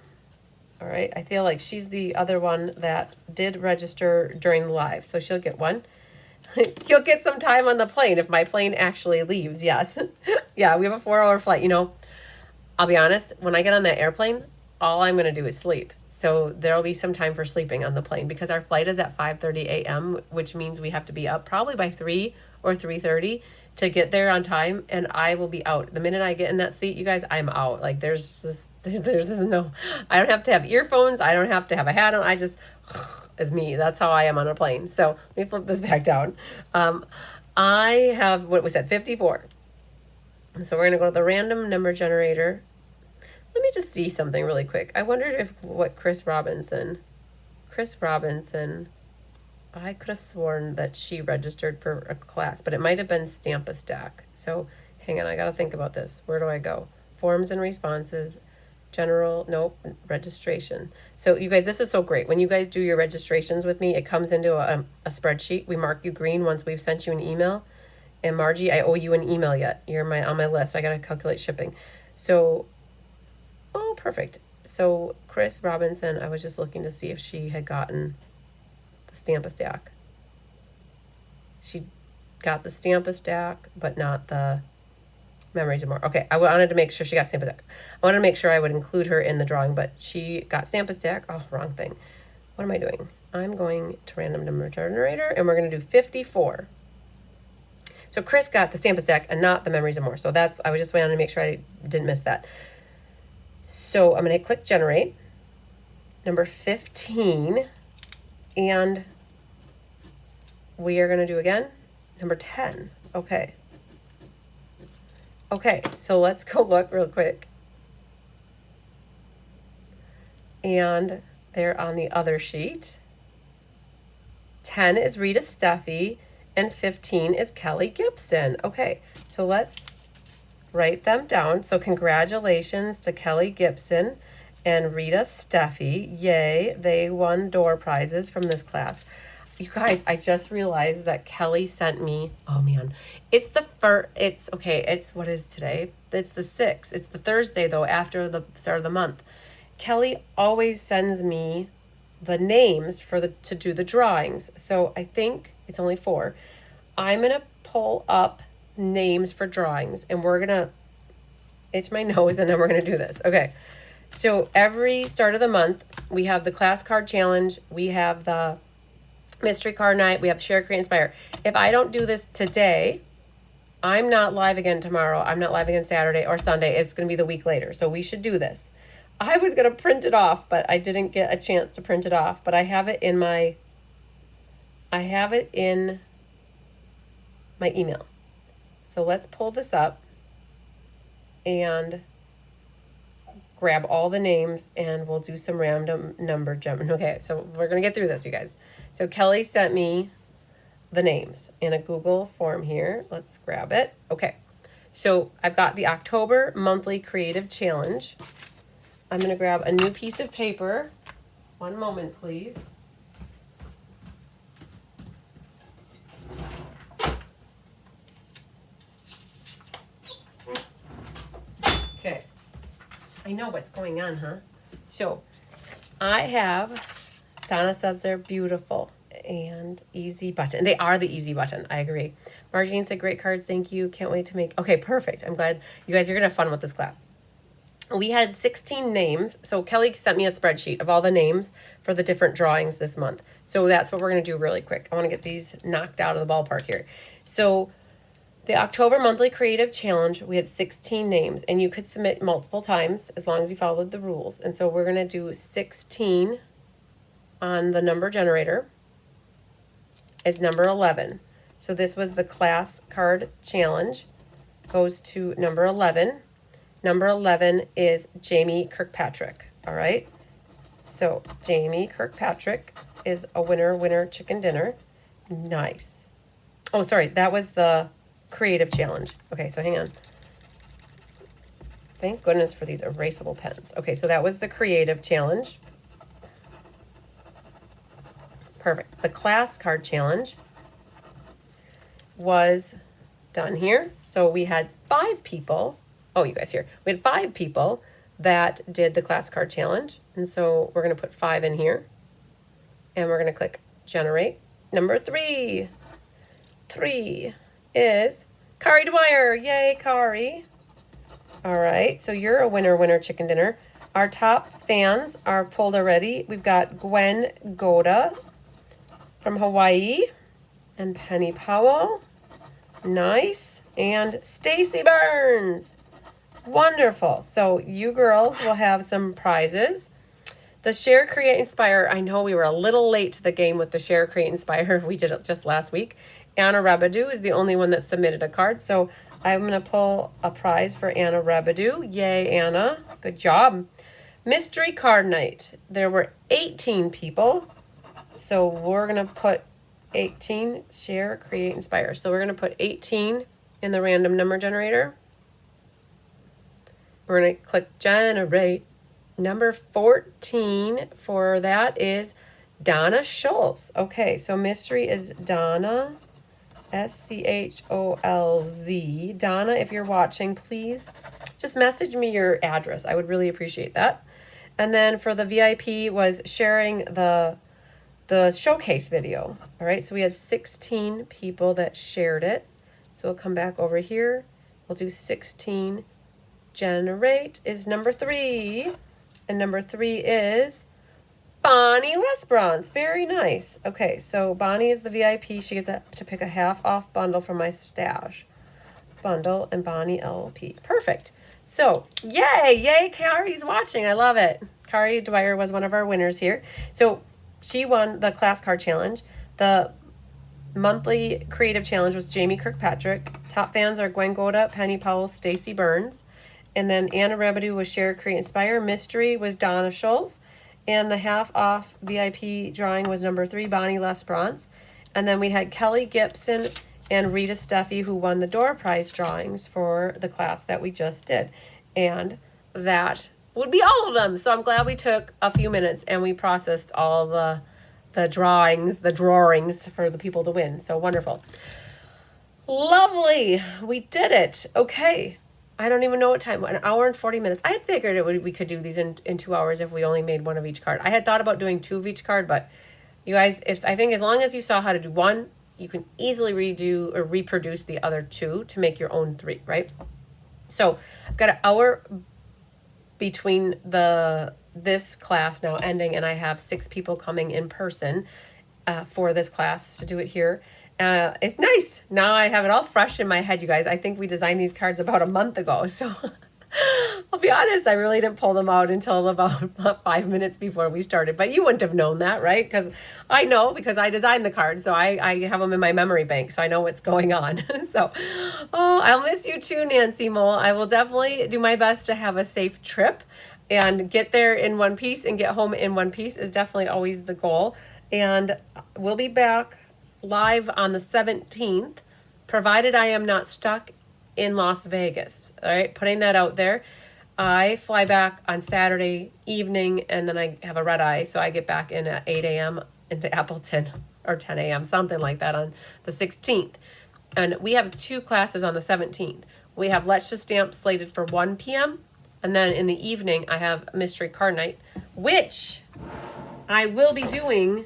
All right. I feel like she's the other one that did register during the live. So she'll get one. You'll get some time on the plane if my plane actually leaves. Yes. Yeah, we have a 4-hour flight. I'll be honest, when I get on that airplane, all I'm going to do is sleep. So there'll be some time for sleeping on the plane because our flight is at 5:30 a.m., which means we have to be up probably by 3 or 3:30 to get there on time. And I will be out. The minute I get in that seat, you guys, I'm out. Like there's no, I don't have to have earphones. I don't have to have a hat on. I just, is me. That's how I am on a plane. So let me flip this back down. I have, what we said, 54. So we're going to go to the random number generator. Let me just see something really quick. I wondered what Chris Robinson, I could have sworn that she registered for a class, but it might have been Stamp a Stack. So hang on, I got to think about this. Where do I go? Forms and responses, general, nope, registration. So you guys, this is so great. When you guys do your registrations with me, it comes into a spreadsheet. We mark you green once we've sent you an email. And Margie, I owe you an email yet. You're on my list. I got to calculate shipping. So, oh, perfect. So Chris Robinson, I was just looking to see if she had gotten the Stamp a Stack. She got the Stamp-a-Stack, but not the Memories of More. Okay, I wanted to make sure she got Stamp-a-Stack. I wanted to make sure I would include her in the drawing, but she got Stamp-a-Stack. Oh, wrong thing. What am I doing? I'm going to random number generator, and we're going to do 54. So Chris got the Stamp-a-Stack and not the Memories of More. So that's, I was just wanting to make sure I didn't miss that. So I'm going to click generate, number 15, and we are going to do again, number 10. Okay. Okay, so let's go look real quick. And they're on the other sheet. 10 is Rita Steffi, and 15 is Kelly Gibson. Okay, so let's write them down. So congratulations to Kelly Gibson and Rita Steffi. Yay, they won door prizes from this class. You guys, I just realized that Kelly sent me, oh man, it's the first, it's, what is today? It's the 6th. It's the Thursday though, after the start of the month. Kelly always sends me the names to do the drawings. So I think it's only 4. I'm going to pull up names for drawings, and we're going to itch my nose, and then we're going to do this. Okay. So every start of the month, we have the class card challenge. We have the mystery card night. We have share, create, inspire. If I don't do this today, I'm not live again tomorrow. I'm not live again Saturday or Sunday. It's going to be the week later. So we should do this. I was going to print it off, but I didn't get a chance to print it off. But I have it in my email. So let's pull this up and grab all the names, and we'll do some random number jumping. Okay, so we're going to get through this, you guys. So Kelly sent me the names in a Google form here. Let's grab it. Okay, so I've got the October monthly creative challenge. I'm going to grab a new piece of paper. One moment, please. Okay. I know what's going on, huh? So I have, Donna says they're beautiful and easy button. They are the easy button. I agree. Margine said, great cards. Thank you. Can't wait to make. Okay, perfect. I'm glad you guys are going to have fun with this class. We had 16 names. So Kelly sent me a spreadsheet of all the names for the different drawings this month. So that's what we're going to do really quick. I want to get these knocked out of the ballpark here. So the October monthly creative challenge, we had 16 names, and you could submit multiple times as long as you followed the rules. And so we're going to do 16 on the number generator. Is number 11. So this was the class card challenge. Goes to number 11. Number 11 is Jamie Kirkpatrick. All right. So Jamie Kirkpatrick is a winner chicken dinner. Nice. Oh, sorry. That was the creative challenge. Okay, so hang on. Thank goodness for these erasable pens. Okay, so that was the creative challenge. Perfect. The class card challenge was done here. So we had 5 people. Oh, you guys here. We had 5 people that did the class card challenge. And so we're going to put 5 in here. And we're going to click generate. Number 3. 3 is Kari Dwyer. Yay, Kari. All right, so you're a winner chicken dinner. Our top fans are pulled already. We've got Gwen Goda from Hawaii and Penny Powell. Nice. And Stacy Burns. Wonderful. So you girls will have some prizes. The Share, Create, Inspire. I know we were a little late to the game with the Share, Create, Inspire. We did it just last week. Anna Rabadou is the only one that submitted a card. So I'm going to pull a prize for Anna Rabadou. Yay, Anna. Good job. Mystery Card Night. There were 18 people. So we're going to put 18. Share, Create, Inspire. So we're going to put 18 in the random number generator. We're going to click generate. Number 14 for that is Donna Schultz. Okay, so mystery is Donna, S-C-H-O-L-Z. Donna, if you're watching, please just message me your address. I would really appreciate that. And then for the VIP was sharing the the showcase video. All right, so we had 16 people that shared it. So we'll come back over here. We'll do 16. Generate is number 3. And number 3 is Bonnie Lesbrance. Very nice. Okay, so Bonnie is the VIP. She gets to pick a half off bundle from my stash. Bundle and Bonnie LP. Perfect. So, yay, Kari's watching. I love it. Kari Dwyer was one of our winners here. So, she won the class card challenge. The monthly creative challenge was Jamie Kirkpatrick. Top fans are Gwen Goda, Penny Powell, Stacy Burns. And then Anna Rabideau was Share, Create, Inspire. Mystery was Donna Schultz. And the half off VIP drawing was number 3, Bonnie Lesbrance. And then we had Kelly Gibson and Rita Steffi, who won the door prize drawings for the class that we just did. And that would be all of them. So I'm glad we took a few minutes and we processed all the drawings for the people to win. So wonderful. Lovely. We did it. Okay. I don't even know what time. An hour and 40 minutes. I had figured we could do these in 2 hours if we only made one of each card. I had thought about doing 2 of each card, but you guys, I think as long as you saw how to do 1, you can easily redo or reproduce the other 2 to make your own 3, right? So I've got an hour between this class now ending, and I have 6 people coming in person for this class to do it here. It's nice. Now I have it all fresh in my head, you guys. I think we designed these cards about a month ago, so I'll be honest, I really didn't pull them out until about 5 minutes before we started. But you wouldn't have known that, right? Because I know, because I designed the cards, so I have them in my memory bank, so I know what's going on. So, I'll miss you too, Nancy Mole. I will definitely do my best to have a safe trip and get there in one piece and get home in one piece is definitely always the goal. And we'll be back live on the 17th, provided I am not stuck in Las Vegas. All right, putting that out there. I fly back on Saturday evening, and then I have a red eye, so I get back in at 8 a.m. into Appleton, or 10 a.m., something like that, on the 16th. And we have 2 classes on the 17th. We have Let's Just Stamp slated for 1 p.m., and then in the evening, I have Mystery Card Night, which I will be doing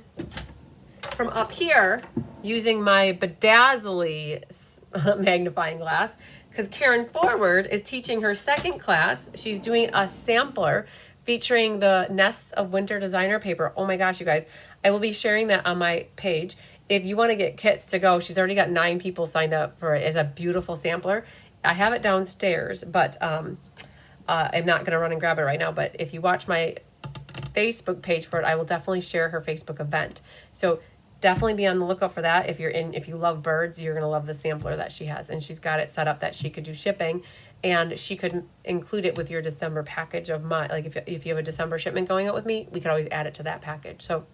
from up here using my Bedazzly magnifying glass, because Karen Forward is teaching her 2nd class. She's doing a sampler featuring the Nests of Winter designer paper. Oh my gosh, you guys. I will be sharing that on my page. If you want to get kits to go, she's already got 9 people signed up for it. It's a beautiful sampler. I have it downstairs, but I'm not going to run and grab it right now. But if you watch my Facebook page for it, I will definitely share her Facebook event. So definitely be on the lookout for that. If you love birds, you're going to love the sampler that she has. And she's got it set up that she could do shipping, and she could include it with your December package of my, like if you have a December shipment going out with me, we could always add it to that package. So,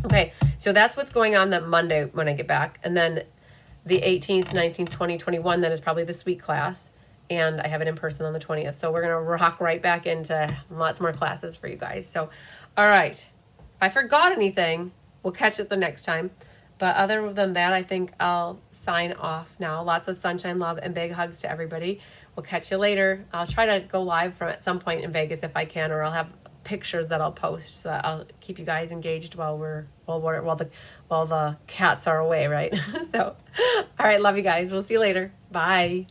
okay. So that's what's going on that Monday when I get back. And then the 18th, 19th, 20, 21, that is probably the suite class. And I have it in person on the 20th. So we're going to rock right back into lots more classes for you guys. So, all right. If I forgot anything, we'll catch it the next time. But other than that, I think I'll sign off now. Lots of sunshine, love, and big hugs to everybody. We'll catch you later. I'll try to go live from at some point in Vegas if I can, or I'll have pictures that I'll post, so that I'll keep you guys engaged while the cats are away, right? So, all right, love you guys. We'll see you later. Bye.